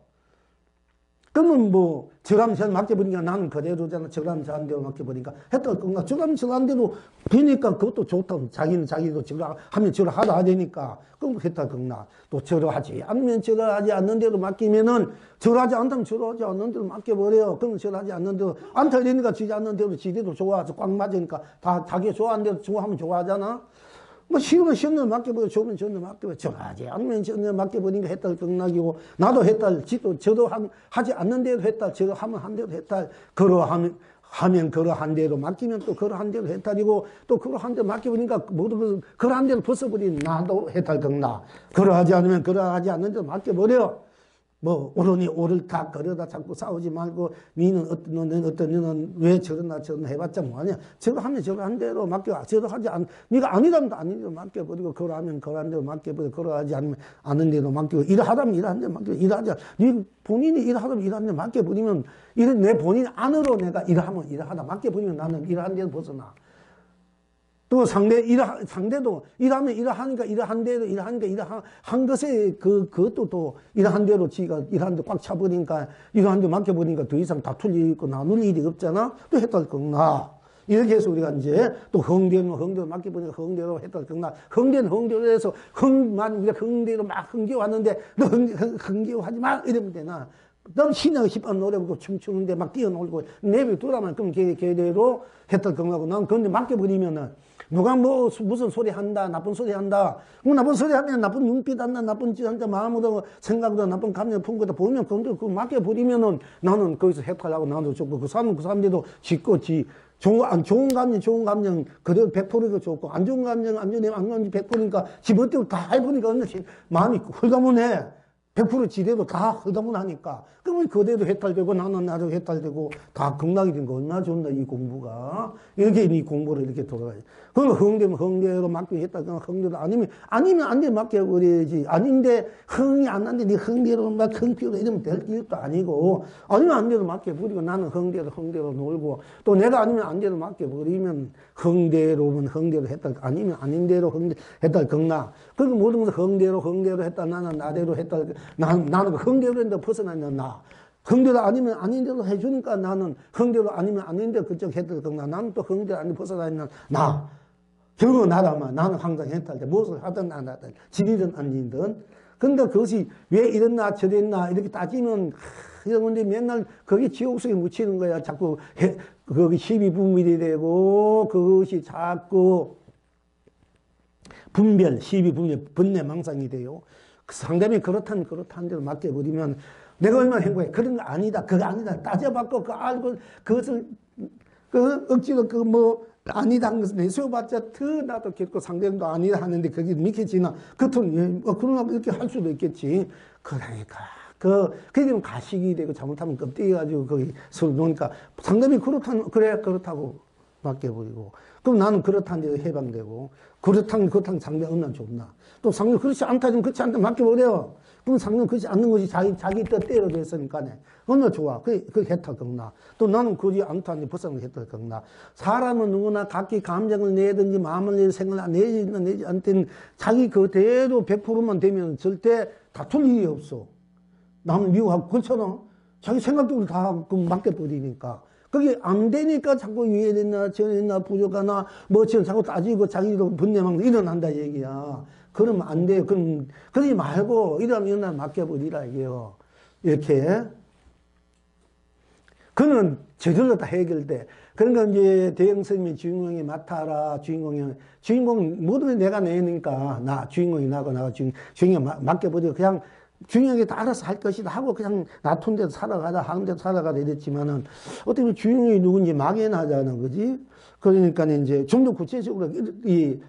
그러면 뭐 저러하면 저러한 맡겨버리니까 나는 그대로잖아 저러하면 저러한 대로 맡겨버리니까 해탈 끝나 저러하면 저러한 대로 되니까 그것도 좋다고 자기는 자기도 저러하면 저러하다 되니까 그럼 해탈 끝나 또 저러하지 않으면 저러하지 않는 대로 맡기면은 저러하지 않다면 저러하지 않는 대로 맡겨버려 그러면 저러하지 않는 대로 안타 되니까 지지 않는 대로 지대로 좋아서 꽉 맞으니까 다 자기 좋아하는 대로 좋아하면 좋아하잖아 뭐 싫으면 싫은 대로 맡겨버려 좋으면 좋은 대로 맡겨버려 저러하지 않으면 저런 대로 맡겨버리니까 해탈 끝나기고 나도 해탈 저도 하지 않는 대로 해탈 저러 하면 한 대로 해탈 하면 그러한 대로 맡기면 또 그러한 대로 해탈이고 또 그러한 대로 맡겨버리니까 모두 그러한 대로 벗어버린 나도 해탈 끝나 그러하지 않으면 그러하지 않는 대로 맡겨버려 뭐 옳으니 옳을까 그러다 자꾸 싸우지 말고 너는 너는 왜 저러나 저러나 해봤자 뭐하냐 저러하면 저러한 대로 맡겨 저러하지 않 네가 아니라면 아닌 대로 맡겨버리고 그러하면 그러한 대로 맡겨버리고 그러하지 않으면 아는 대로 맡기고 이러하다면 이러한 대로 맡기고 이러하자 네 본인이 이러하다면 이러한 대로 맡겨버리면 이런 내 본인 안으로 내가 이러하면 이러하다 맡겨버리면 나는 이러한 대로 벗어나 또 상대도 이러하면 이러하니까 이러한 대로 이러하니까 이러한 것에 그것도 또 이러한 대로 지가 이러한 데 꽉 차버리니까 이러한 데 맡겨버리니까 더 이상 다툴 일이 있고 나눌 일이 없잖아 또 해탈 끝나 이렇게 해서 우리가 이제 또 흥대로 맡겨보니까 흥대로 해탈 끝나 흥대로 해서 우리가 흥대로 막 흥겨왔는데 너 흥겨하지 마 이러면 되나 너무 신나게 10번 노래 부르고 춤추는데 막 뛰어놀고 내비두라면 그럼 걔대로 해탈 끝나고 난 그런데 맡겨버리면은 누가 뭐 무슨 소리 한다 나쁜 소리 한다 그럼 나쁜 소리 하면 나쁜 눈빛 한다 나쁜 짓 한다 마음으로 생각으로 나쁜 감정 품고다 보면 그거 맡겨버리면은 나는 거기서 해탈하고 나도 좋고 그 사람들도 짓고 좋은 감정 그대로 100%가 좋고 안 좋은 감정 안 좋은 100%니까 지 멋대로 다 해보니까 마음이 홀가분해 100% 지대로 다 헐다문하니까 그러면 그대로 해탈되고 나는 나도 해탈되고 다 극락이 된 거 얼마나 좋나 이 공부가 이렇게 이 공부를 이렇게 돌아가요. 그러면 흥되면 흥대로 맡기고 했다거나 흥대로 아니면 안 돼 맡겨버려야지 아닌데 흥이 안 나는데 네 흥대로 막 흥피우고 이러면 될 일도 아니고 아니면 안 돼도 맡겨버리고 나는 흥대로 놀고 또 내가 아니면 안 돼도 맡겨버리면 흥대로면 흥대로 했다 아니면 아닌 대로 했다 극락 그리고 모든 것을 흥대로 했다 나는 나대로 했다 나는 그 흥대로 했는데 벗어나는 나. 흥대로 아니면 아닌 대로 해주니까 나는 흥대로 아니면 아닌 대로 그쪽 했다 극락 나는 또 흥대로 아닌 벗어나는 나. 결국 나라면 나는 항상 해탈돼. 무엇을 하든 안 하든 지리든 아니든. 근데 그것이 왜 이랬나 저랬나 이렇게 따지면 이런데 맨날 거기 지옥 속에 묻히는 거야. 자꾸 거기 시비분별이 되고 그것이 자꾸 시비분별, 번뇌망상이 돼요. 상대방이 그렇다는 대로 맡겨버리면 내가 얼마나 행복해. 그런 거 아니다. 그거 아니다. 따져봤고, 그거 알고, 그것을, 억지로 아니다는 것을 내세워봤자 나도 겪고 상대방도 아니다 하는데 그게 믿겨지나. 그러나 이렇게 할 수도 있겠지. 그러니까. 그게 가식이 되고 잘못하면 껍데기 가지고 거기 서로 놓으니까 상대방이 그렇다고 맡겨버리고. 그럼 나는 그렇다는 데도 해방되고, 그렇다는 상대 얼마나 좋나. 또 상대 그렇지 않다면 그렇지 않다 맡겨버려. 그럼 상대 그렇지 않는 것이 자기 뜻대로 됐으니까네. 얼마나 좋아. 그 해탈 겪나. 또 나는 그러지 않다니 벗어나는 해탈 겪나. 사람은 누구나 각기 감정을 내든지 마음을 내든 생각을 내지 않든 자기 그대로 100%만 되면 절대 다툴 일이 없어. 남을 미워하고 그렇잖아. 자기 생각대로 다 맡겨버리니까. 그게 안 되니까 자꾸 위에 됐나, 저에 됐나, 부족하나, 뭐, 지금 자꾸 따지고 자기도 분내망도 일어난다, 얘기야. 그러면 안 돼요. 그러지 말고, 일어나면 맡겨버리라, 이게요. 이렇게. 그는 저절로 다 해결돼. 그러니까 이제 대형스님이 주인공이 맡아라, 주인공 모든 걸 내가 내니까, 주인공이 나고 주인공이 맡겨버리고, 그냥 주인공이 다 알아서 할 것이다 하고 그냥 놔둔 데서 살아가다, 하는 데서 살아가다 이랬지만은, 어떻게 보면 주인공이 누군지 막연하잖아, 그지? 그러니까 이제 좀 더 구체적으로 이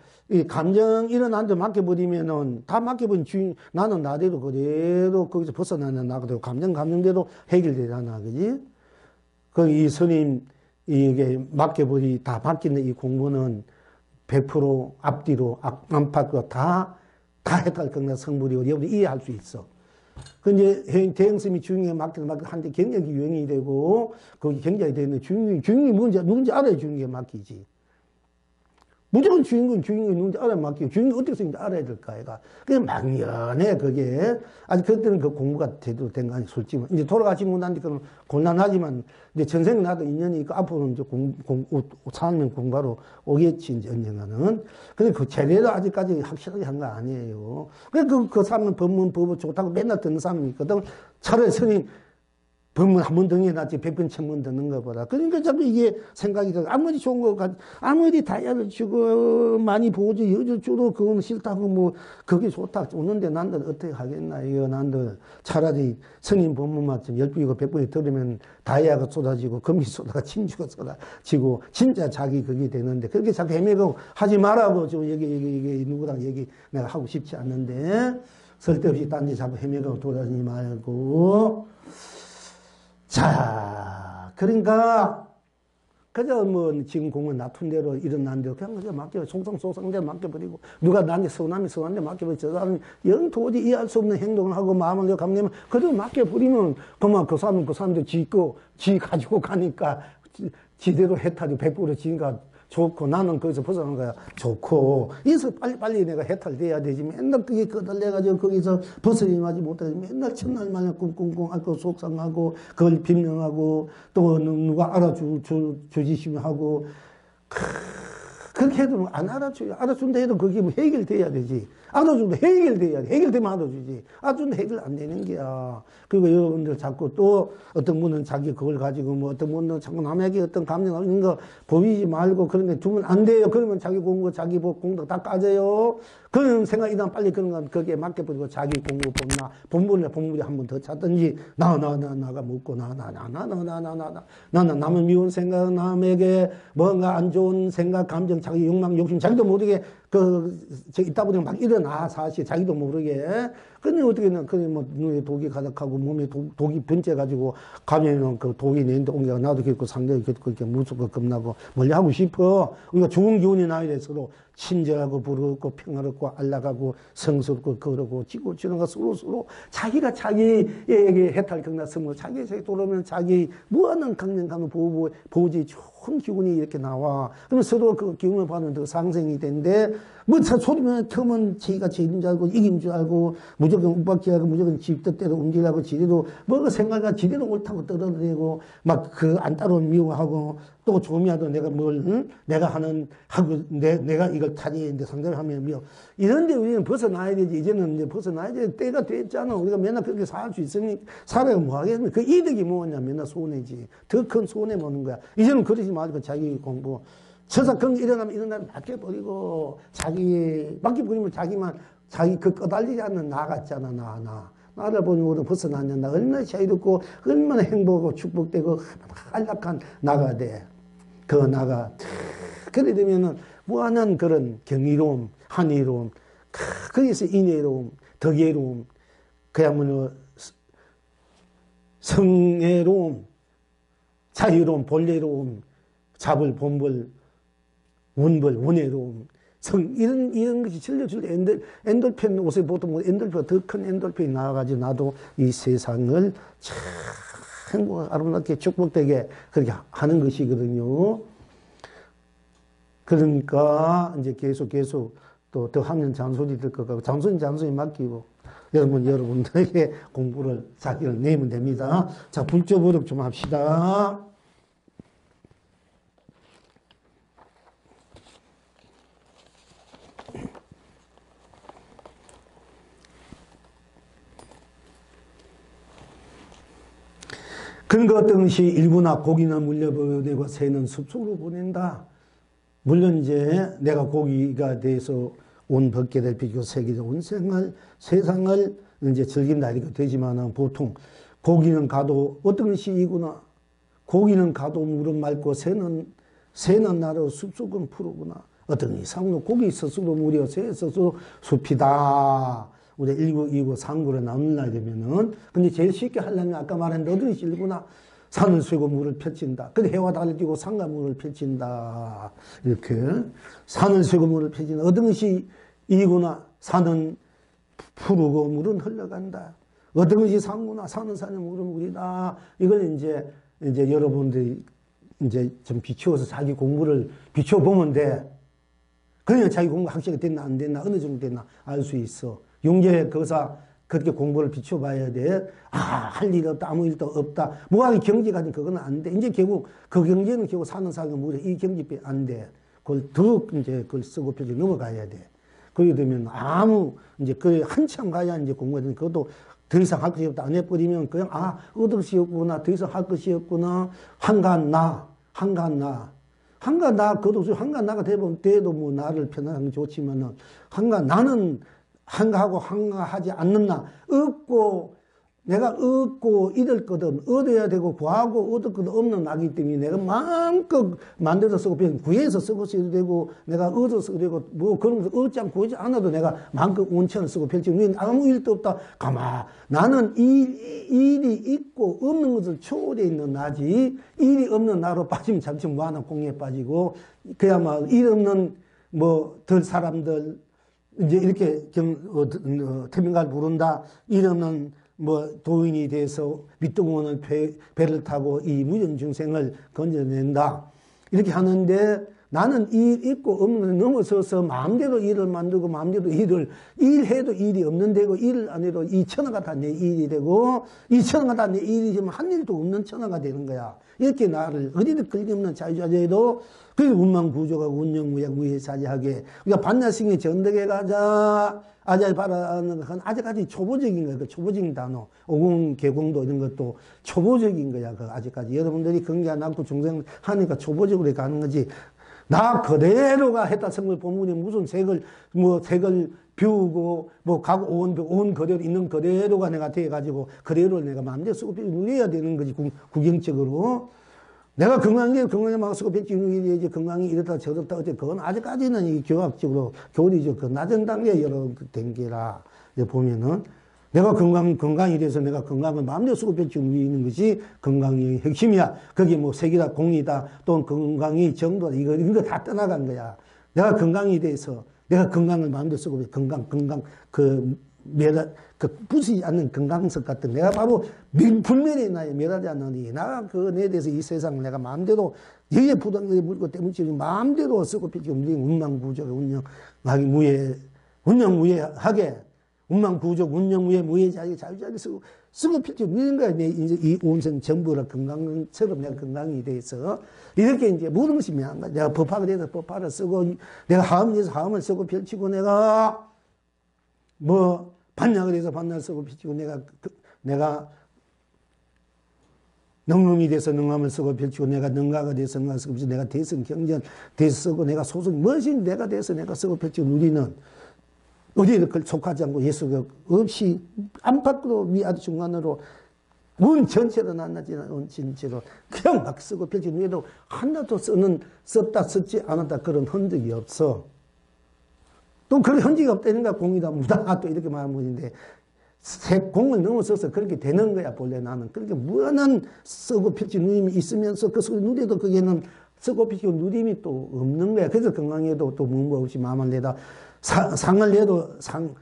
감정 일어난 데 맡겨버리면은 다 맡겨버린 나는 나대로 그대로 거기서 벗어나는 나거든. 감정대로 해결되잖아, 그지? 이 스님, 이게 다 맡기는 이 공부는 100% 앞뒤로, 안팎으로 다 해탈 건강 성불이고, 여러분이 이해할 수 있어. 그 이제 대형스님이 주인공에 맡기는데 굉장히 유행이 되고, 거기 굉장히 되는 주인공이 누군지 알아야 주인공에 맡기지. 무조건 주인공이 누군지 알아야 맡기고, 주인공이 어떻게 쓰는지 알아야 될까, 얘가. 그냥 막연해, 그게. 아직 그때는 그 공부가 제대로 된 거 아니, 솔직히. 이제 돌아가시고 난뒤 그는 곤란하지만, 이제 전생 나도 인연이 있고, 앞으로는 이제 사학년 공부하러 오겠지, 이제 언젠가는. 근데 그 제대로 아직까지 확실하게 한 거 아니에요. 그 사람은 법을 좋다고 맨날 듣는 사람이 있거든. 차라리 스님, 법문 한 번 등해놨지 100번 1000번 듣는 거보다. 그러니까 자꾸 이게 생각이 들어. 아무리 좋은 거 아무리 다이아를 주고 많이 보호주 여주 주도 그건 싫다고 뭐 그게 좋다 오는데 난들 어떻게 하겠나 이거 난들 차라리 스님 법문만 좀 10분이고 100분이 들으면 다이아가 쏟아지고 금이 쏟아지고 진주가 쏟아지고 진짜 자기 그게 되는데 그렇게 자꾸 헤매고 하지 말라고 좀 이게 누구랑 얘기 내가 하고 싶지 않는데 쓸데없이 딴데 자꾸 헤매고 돌아다니지 말고 자, 그러니까, 그저 뭐, 지금 공은 놔둔 대로 일어난 대로 그냥 그저 속상대로 맡겨버리고, 누가 나한테 서운한데 맡겨버리고, 저 사람이 영 도저히 이해할 수 없는 행동을 하고 마음을 내가 감내면, 그대로 맡겨버리면, 그만 그 사람도 지 가지고 가니까, 지대로 해탈이 100% 지니까 좋고, 나는 거기서 벗어난 거야. 좋고, 이래서 빨리 내가 해탈돼야 되지. 맨날 그게 거달려가지고 거기서 벗어나지 못하지. 맨날 첫날 만에 꿍꿍꿍 앓고 속상하고, 그걸 비명하고, 또 누가 알아주시면 하고, 그렇게 해도 안 알아줘요. 알아준다 해도 그게 뭐 해결돼야 되지. 알아준다 해결돼야 돼. 해결되면 알아주지. 알아준다 해결 안 되는 거야. 그리고 여러분들 자꾸 또 어떤 분은 자기 그걸 가지고 뭐 어떤 분은 자꾸 남에게 어떤 감정 있는 거 보이지 말고 그런 게 두면 안 돼요. 그러면 자기 공부, 자기 공덕 다 까져요. 그런 생각 일단 빨리 그런 건 거기에 맡겨버리고 자기 공부 본분이 한 번 더 찾든지 나가 묻고 나는 남을 미운 생각 남에게 뭔가 안 좋은 생각 감정 자기 욕망 욕심 자기도 모르게 있다 보니 막 일어나 사실 자기도 모르게 근데 어떻게는 뭐 눈에 독이 가득하고 몸에 독이 번져가지고 가면은 그 독이 내는데 옮겨 나도 그렇고 상대도 그렇게 무섭고 겁나고 멀리하고 싶어. 우리가 좋은 기운이 나야 돼. 서로 친절하고 부럽고 평화롭고 안락하고 성스럽고 그러고 지고 지는 거 서로 자기가 자기에게 해탈 경났으면 자기 돌아오면 자기 무한한 강력함을 보호지 좋은 기운이 이렇게 나와. 그러면 서로 그 기운을 받으면 더 상승이 되는데 뭐 소리면 처음은 자기가 제일인 줄 알고 이긴 줄 알고 무조건 욱박지하고 무조건 지 뜻대로 움직이려고 지대로 뭐가 생각가 지대로 옳다고 떨어뜨리고 막 그 안 따라오면 미워하고 또 조미하도 내가 내가 내가 이걸 타지는데 상대를 하면 미워. 이런데 우리는 벗어나야 되지. 이제는 이제 벗어나야 돼. 때가 됐잖아. 우리가 맨날 그렇게 살 수 있으니 살아야 뭐 하겠습니까? 그 이득이 뭐냐? 맨날 손해지. 더 큰 손해 보는 거야. 이제는 그러지 말고 자기 공부. 서사 그런 게 일어나면 맡겨버리고 맡겨버리면 자기 그 꺼달리지 않는 나 같잖아. 나를 보니 벗어나냐. 나 얼마나 자유롭고 얼마나 행복하고 축복되고 안락한 나가 돼. 그 나가 그래 되면은 무한한 그런 경이로움, 한이로움, 거기서 인애로움, 덕애로움, 그야말로 성애로움, 자유로움, 본래로움, 자벌, 본벌, 원벌, 원애로움, 이런 것이 질려질 때 엔돌핀, 옷에 보통 엔돌핀, 더 큰 엔돌핀이 나와가지고 나도 이 세상을 참 행복하게 아름답게 축복되게 그렇게 하는 것이거든요. 그러니까 이제 계속 또 더 하면 잔소리 들 것 같고, 잔소리 맡기고, 여러분들에게 공부를 자기를 내면 됩니다. 자, 불조버력 좀 합시다. 근거 어떤 것이 일부나 고기는 물려보내고 새는 숲속으로 보낸다. 물론 이제 내가 고기가 돼서 온 벗게 될 비교 세계적 온 세상을 이제 즐긴다 이렇게 되지만은 보통 고기는 가도 어떤 것이 이구나. 고기는 가도 물은 맑고 새는 나로 숲속은 푸르구나. 어떤 이상으로 고기 스스로 물이요 새 스스로 숲이다. 우리 1929 상구로 나눌라 되면은 근데 제일 쉽게 하려면 아까 말한 너들이 일구나. 산을 쇠고 물을 펼친다. 근데 해와 달을 띄고 산과 물을 펼친다. 이렇게 산을 쇠고 물을 펼친다. 어떤 것이 이구나. 산은 푸르고 물은 흘러간다. 어떤 것이 산구나. 산은 산에 물은 물이다. 이걸 이제 여러분들이 이제 좀 비추어서 자기 공부를 비춰보면 돼. 그러면 자기 공부 확실히 됐나 안 됐나 어느 정도 됐나 알 수 있어. 용계 거사 그렇게 공부를 비춰봐야 돼. 할 일 없다. 아무 일도 없다. 뭐하기 경제가 그건 안 돼. 이제 결국 그 경제는 결국 사는 사람이 뭐래. 이 경제비 안 돼. 그걸 더 이제 그걸 쓰고 펴서 넘어가야 돼. 그렇게 되면 이제 그 한참 가야 이제 공부가 되는 그것도 더 이상 할 것이 없다. 안 해버리면 그냥 얻을 것이 없구나. 더 이상 할 것이 없구나. 한간 나. 그것도 한간 나가 돼도 뭐 나를 편안하면 좋지만은 나는 한가하고 한가하지 않는 나. 내가 얻고 잃을 거든 얻어야 되고 구하고 얻을 거든 없는 나기 때문에 내가 마음껏 만들어서 쓰고 구해서 쓰고 써도 되고 내가 얻어서 쓰고 되고 뭐 그런 거 얻지 않고 구하지 않아도 내가 마음껏 원천을 쓰고 펼치고 아무 일도 없다. 나는 일이 있고 없는 것을 초월해 있는 나지 일이 없는 나로 빠지면 잠시 무한한 공에 빠지고 그야말로 일 없는 덜 사람들 이제 이렇게 태민가를 부른다. 일 없는 도인이 돼서 밑동원을 배를 타고 이 무연중생을 건져낸다. 이렇게 하는데 나는 일 있고 없는 것을 넘어서서 마음대로 일을 만들고 마음대로 일해도 일이 없는 데고 일을 안 해도 2천원가 다 내 일이 되고 2천원가 다 내 일이 되면 한 일도 없는 천원가 되는 거야. 이렇게 나를 어디든 걸림없는 자유자재도 그래서 운망구조가 운영무약 무해사지하게 우리가 반야승의 전덕에 가자 아잘 바라는 건 아직까지 초보적인 거야. 그 초보적인 단어 오공 개공도 이런 것도 초보적인 거야. 그 아직까지 여러분들이 경계안 않고 중생 하니까 초보적으로 가는 거지. 나 그대로가 했다 성을 본문이 무슨 색을 비우고 가고 온 그대로 있는 그대로가 내가 돼가지고 그대로 내가 마음대로 쓰고 누려야 되는 거지. 구경적으로 내가 건강에 막 쓰고 뱉지 건강이 이렇다 저렇다 어째 그건 아직까지는 이 교학적으로 교리적 그 낮은 단계 여러 단계라 보면은 내가 건강이 돼서 내가 건강을 마음대로 쓰고 뱉지 누리는 것이 건강의 핵심이야. 그게 색이다 공이다 또는 건강이 정도다 이거 다 떠나간 거야. 내가 건강이 돼서 내가 건강을 마음대로 쓰고 건강 부수지 않는 건강석 같은 내가 바로 불멸의 나에 멸하지 않느니 나가 그에 대해서 이 세상을 내가 마음대로 여기에 부당하게 물고 때문에 마음대로 쓰고 펼치고 운망구조가 운영무예하게 운망구조 운영무예 무예자리 자유자리 쓰고 펼치고 누리는 거야. 이제 이 온생 전부라 건강처럼 내가 건강이 돼서 이렇게 이제 모든 것이 명한 거야. 내가 법화가 돼서 법화를 쓰고 내가 하음이 돼서 하음을 쓰고 펼치고 내가 반야가 돼서 반야를 쓰고 펼치고 내가 능음이 돼서 능함을 쓰고 펼치고 내가 능가가 돼서 능가를 쓰고 펼치고 내가 대성 경전 돼서 쓰고 내가 소속 무엇이 내가 돼서 내가 쓰고 펼치고 누리는 어디에도 속하지 않고 예수가 없이 안팎으로 위아래 중간으로 문 전체로 낱낱이 온 전체로 그냥 막 쓰고 펼치고 누려도 하나도 썼지 않았다 그런 흔적이 없어. 또 그런 흔적이 없다니까 공이다 무다 또 이렇게 말하면 되는데 공을 넘어서서 그렇게 되는 거야. 본래 나는 그렇게 무한한 쓰고 펼치 누림이 있으면서 그 속에 누려도 거기에는 쓰고 펼치고 누림이 또 없는 거야. 그래서 건강에도 또 무뭐 없이 마음을 내다 상을 내도 상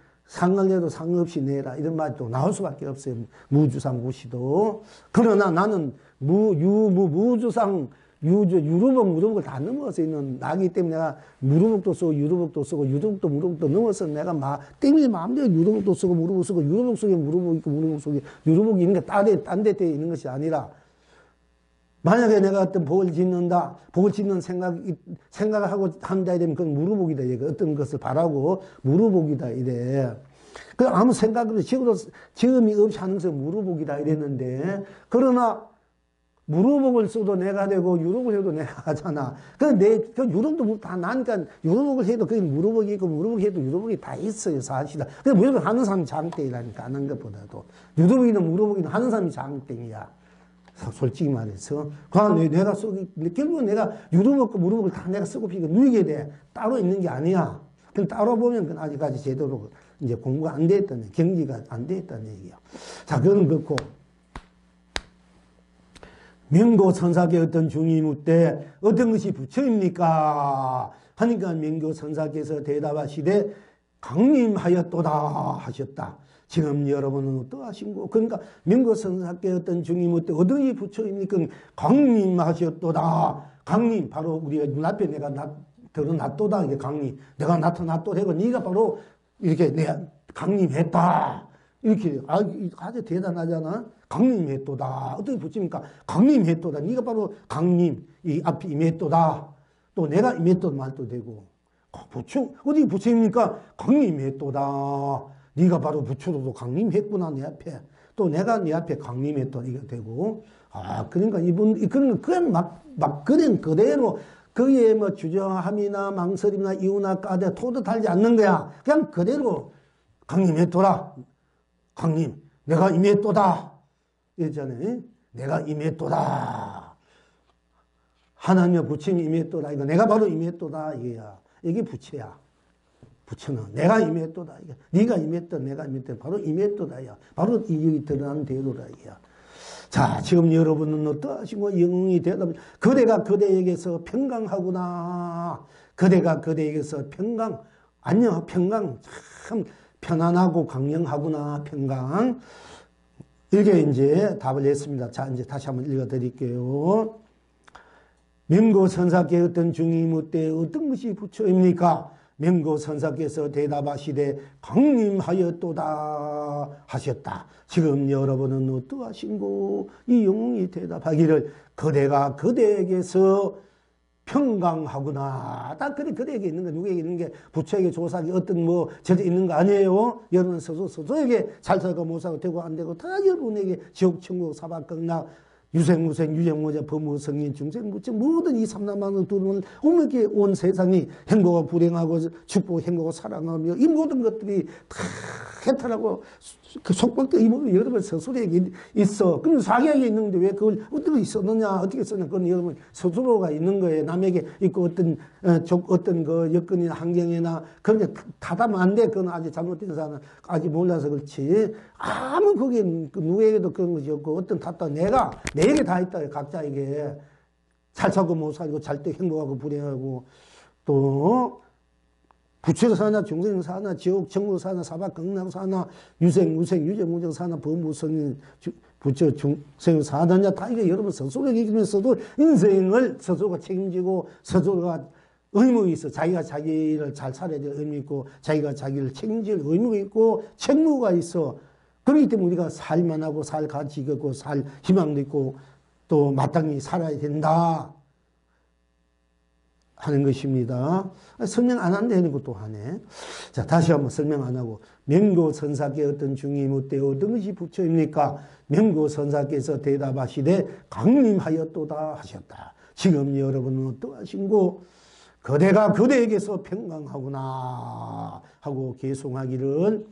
없이 내라 이런 말이 또 나올 수밖에 없어요. 무주상 무시도. 그러나 나는 무주상 무루복을 다 넘어서 있는 나기 때문에 내가 무루복도 쓰고 유루복도 쓰고 유루복도 무루복도 넘어서 내가 때문에 마음대로 유루복도 쓰고 무루복 쓰고 유루복 속에 무루복 있고 무루복 속에 유루복이 있는 게 딴 데 있는 것이 아니라 만약에 내가 어떤 복을 짓는 생각을 하고 한다 이러면 그건 무루복이다. 어떤 것을 바라고 무루복이다 이래. 그 아무 생각으로 지음이 없이 하는 것은 무루복이다 이랬는데, 그러나 무루복을 써도 내가 되고 유루복을 해도 내가 하잖아. 그 유루복도 다 나니까 유루복을 해도 그게 무루복이 있고 무루복이 해도 유루복이 다 있어요, 사실은. 그래서 무조건 하는 사람이 장땡이라니까, 안 한 것보다도. 유루복이든 무루복이든 하는 사람이 장땡이야. 솔직히 말해서. 내가 결국은 내가 유루복과 무루복을 다 내가 쓰고 피고 누이게 돼. 따로 있는 게 아니야. 그럼 따로 보면 그건 아직까지 제대로 이제 공부가 안 됐다는, 경기가 안 됐다는 얘기야. 자, 그건 그렇고. 명고 선사께 어떤 중이 묻되 어떤 것이 부처입니까? 하니까 명고 선사께서 대답하시되 강림하였도다 하셨다. 지금 여러분은 어떠하신고? 그러니까 명고 선사께 어떤 중이 묻되 어떤 것이 부처입니까? 강림하셨도다. 강림, 바로 우리가 눈앞에 내가 드러났도다. 이게 강림. 내가 나타났도 되고 네가 바로 이렇게 내가 강림했다. 이렇게 아주 대단하잖아. 강림했도다. 어떻게 붙입니까? 강림했도다. 네가 바로 강림, 이 앞에 임했도다. 또 내가 임했던 말도 되고. 부처 어디 부처입니까? 강림했도다. 네가 바로 부처로도 강림했구나 내 앞에. 또 내가 네 앞에 강림했다 이게 되고. 그러니까 그건 막 그대로 거기에 뭐 주저함이나 망설임이나 이유나 까대 토도 달지 않는 거야. 그냥 그대로 강림했도라. 강림, 내가 임했도다. 이랬잖아요. 내가 임했도다. 하나님의 부처님이 임했도다. 이거 내가 바로 임했도다. 이게 부처야. 부처는 내가 임했도다. 네가 임했던 내가 임했던 바로 임했도다. 바로 이 드러난 대로다. 자, 지금 여러분은 어떠하시고 영웅이 대답. 그대가 그대에게서 평강하구나. 그대가 그대에게서 안녕, 평강. 참 편안하고 강령하구나, 평강. 이렇게 이제 답을 했습니다. 자, 이제 다시 한번 읽어 드릴게요. 명고 선사께 어떤 중이 묻되 어떤 것이 부처입니까? 명고 선사께서 대답하시되 강림하였도다 하셨다. 지금 여러분은 어떠하신고? 이 영웅이 대답하기를 그대가 그대에게서 평강하구나. 딱 그대에게 있는 거, 누구에게 있는 게 부처에게 조사하기 어떤 저도 있는 거 아니에요? 여러분 스스로에게 잘 살고 못 살고 되고 안 되고 다 여러분에게 지옥, 천국, 사박, 극락, 유생무생, 유정무자, 법무성인, 중생무청 모든 이 삼라만을 두르면 어머니께 온 세상이 행복하고 불행하고 축복, 행복하고 사랑하며 이 모든 것들이 다 해탈하고 그 속박도 이 모든 여러분 스스로에게 있어. 그럼 자기에게 있는데 왜 그걸 어떻게 있었느냐, 어떻게 썼냐, 그건 여러분 스스로가 있는 거예요. 남에게 있고 어떤 그 여건이나 환경이나 그런 게 타다면 안 돼. 그건 아직 잘못된 사람은 아직 몰라서 그렇지. 아무 그게 누구에게도 그런 것이 없고 어떤 탓도 내게 다 있다. 각자에게 잘 살고 못 살고 잘 때 행복하고 불행하고 또 부처 사나 중생 사나 지옥 천국 사나 사박 극락 사나 유생 유정 사나 법무성인 부처 중생 사느냐 다 이게 여러분 스스로에게 있으면서도 인생을 스스로가 책임지고 스스로가 의무가 있어. 자기가 자기를 잘 살아야 될 의무 있고 자기가 자기를 책임질 의무가 있고 책무가 있어. 그렇기 때문에 우리가 살만 하고 살 가치 있고 살 희망도 있고 또 마땅히 살아야 된다 하는 것입니다. 설명 안 한다 하는 것도 하네. 자, 다시 한번 설명 안 하고. 명고 선사께 어떤 중이 묻되 어떤 것이 부처입니까? 명고 선사께서 대답하시되 강림하였도다 하셨다. 지금 여러분은 어떠하신고? 그대가 그대에게서 평강하구나 하고 계송하기를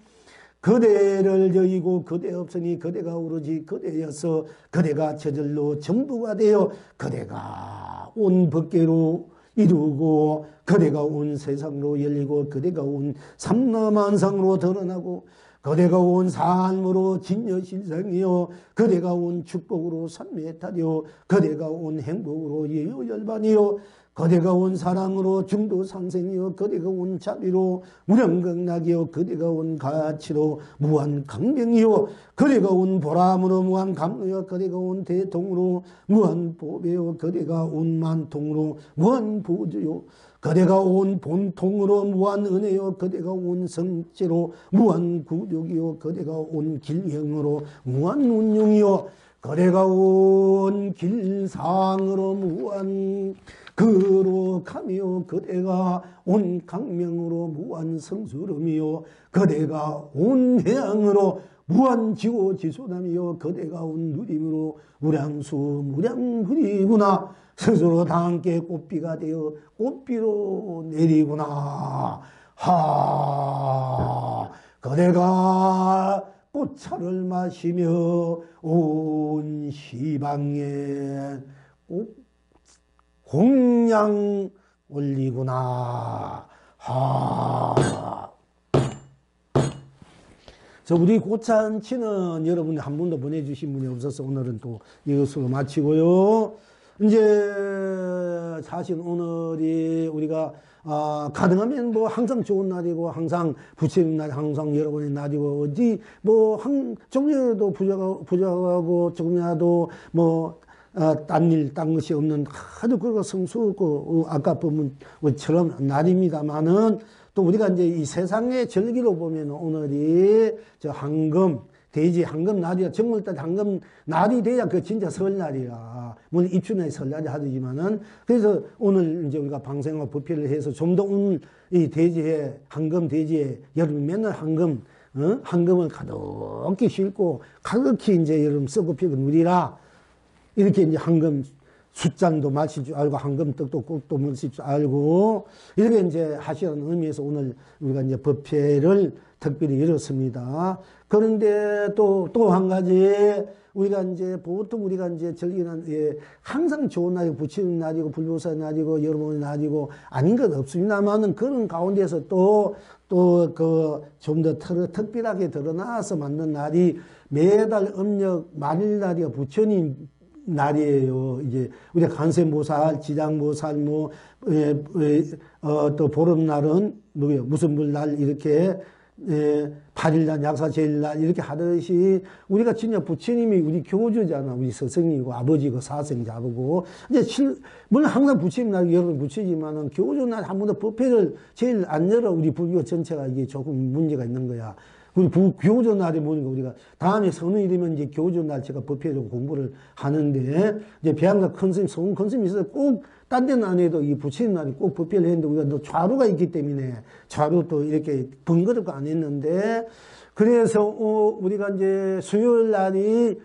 그대를 여의고 그대 없으니 그대가 오로지 그대여서 그대가 저절로 전부가 되어 그대가 온 법계로 이루고 그대가 온 세상으로 열리고 그대가 온 삼라만상으로 드러나고 그대가 온 삶으로 진여실생이요 그대가 온 축복으로 삼매탈이요 그대가 온 행복으로 예요열반이요 거대가 온 사랑으로 중도상생이요 거대가 온 자비로 무량극락이요 거대가 온 가치로 무한 강병이요 거대가 온 보람으로 무한 감로요 거대가 온 대통으로 무한 보배요 거대가 온 만통으로 무한 보조요 거대가 온 본통으로 무한 은혜요 거대가 온 성체로 무한 구족이요 거대가 온 길형으로 무한 운용이요 거대가 온 길상으로 무한 거룩함이요 거대가 온 강명으로 무한 성스러움이요 거대가 온 해양으로 무한 지고지소남이요 거대가 온 누림으로 무량수 무량그리구나 스스로 다 함께 꽃비가 되어 꽃비로 내리구나 하 거대가 꽃차를 마시며 온 시방에 공양 올리구나. 하. 저 우리 고찬치는 여러분이 한 분도 보내주신 분이 없어서 오늘은 또 이것으로 마치고요. 이제 사실 오늘이 우리가 가능하면 뭐 항상 좋은 날이고 항상 부처님 날 항상 여러분의 날이고 어디 뭐 조금이라도 부족하고 조금이라도 뭐 딴 일, 딴 것이 없는 아주 그거 성스럽고 아까 보면 처럼 날입니다만은 또 우리가 이제 이 세상의 절기로 보면 오늘이 저 황금 대지 황금 날이야. 정월달 황금 날이 돼야 그 진짜 설날이라. 물론 입춘에 설날이 하지만은 그래서 오늘 이제 우리가 방생과 법회를 해서 좀 더 오늘 이 대지에 황금 대지에 여러분 맨날 황금을 가득히 싣고 가득히 이제 여러분 썩고 피고 누리라. 이렇게 이제 황금 숫잔도 마실 줄 알고 황금떡도 꼭도 마실 줄 알고 이렇게 이제 하시라는 의미에서 오늘 우리가 이제 법회를 특별히 열었습니다. 그런데 또 한 가지 우리가 이제 보통 우리가 이제 절기는 항상 좋은 날이고 부처님 날이고 불보살 날이고 여러분의 날이고 아닌 것 없습니다만은 그런 가운데서 또 그 좀 더 특별하게 드러나서 만든 날이 매달 음력 말일 날이야 부처님 날이에요. 이제 우리가 간세보살, 지장보살, 또 보름날은 뭐예요? 무슨 불날 이렇게 8일날, 약사제일날 이렇게 하듯이 우리가 진짜 부처님이 우리 교주잖아. 우리 스승이고 아버지고 사생자고 이제 물론 항상 부처님 날 여러분 부처지만은 교주 날 한 번도 법회를 제일 안 열어. 우리 불교 전체가 이게 조금 문제가 있는 거야. 우리 교조 날에 보니까 우리가 다음에 선의일이면 이제 교조 날 제가 법회로 공부를 하는데 이제 배양가 큰 스님, 성훈 큰 스님이 있어서 꼭 딴 데는 안 해도 이 부처님 날이 꼭 법회를 했는데 우리가 또 좌루가 있기 때문에 좌루 또 이렇게 번거롭고 안 했는데 그래서 우리가 이제 수요일 날이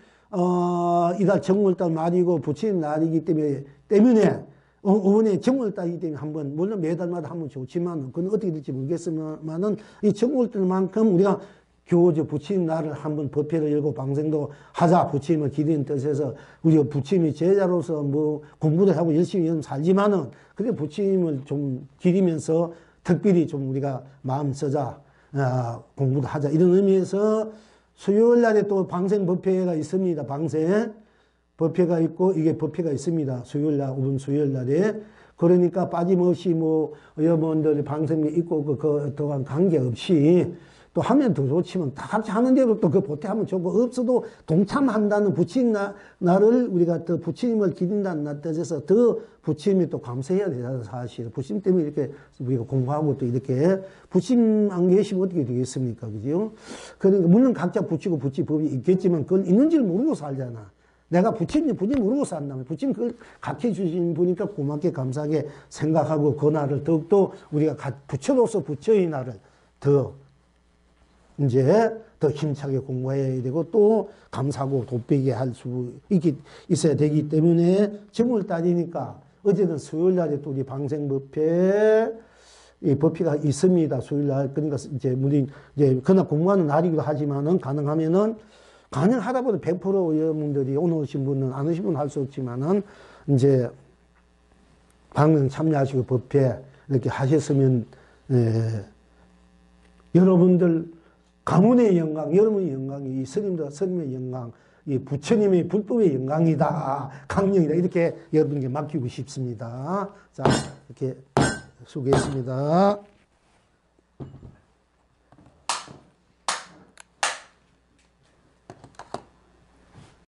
이달 정월달 말이고 부처님 날이기 때문에 어머니 정월달이기 때문에 한번 물론 매달마다 한번 좋지만 그건 어떻게 될지 모르겠지만은 이 정월달만큼 우리가 교주 부처님 날을 한번 법회를 열고 방생도 하자 부처님을 기리는 뜻에서 우리가 부처님의 제자로서 뭐 공부를 하고 열심히 살지만은 그래 부처님을 좀 기리면서 특별히 좀 우리가 마음 쓰자 공부도 하자 이런 의미에서 수요일 날에 또 방생 법회가 있습니다. 방생 법회가 있고 이게 법회가 있습니다. 수요일 날 오분 수요일 날에 그러니까 빠짐없이 뭐 여러분들이 방생이 있고 그동안 관계없이 또 하면 더 좋지만 다 같이 하는 대로 또 그 보태하면 좋고 없어도 동참한다는 부처님 날을 우리가 더 부처님을 기린다는 뜻에서 더 부처님이 또 감사해야 되잖아요. 사실 부처님 때문에 이렇게 우리가 공부하고 또 이렇게 부처님 안 계시면 어떻게 되겠습니까? 그죠? 그러니까 물론 각자 부치고 부치법이 있겠지만 그건 있는지를 모르고 살잖아. 내가 부처님 모르고 산다면 부처님 그걸 가르쳐 주신 분이니까 고맙게 감사하게 생각하고 그 날을 더욱더 우리가 부처로서 부처의 날을 더 이제 더 힘차게 공부해야 되고 또 감사하고 돕게 할 수 있어야 되기 때문에 정월달이니까 어제는 수요일 날에 또 우리 방생법회 이 법회가 있습니다. 수요일 날 그러니까 이제 우리 이제 그날 공부하는 날이기도 하지만은 가능하다 보다 100% 여러분들이 오늘 오신 분은 안 오신 분은 할 수 없지만은 이제 방문 참여하시고 법회 이렇게 하셨으면 여러분들 가문의 영광, 여러분의 영광이 스님의 영광 이 부처님의 불법의 영광이다, 강령이다, 이렇게 여러분께 맡기고 싶습니다. 자, 이렇게 수고했습니다.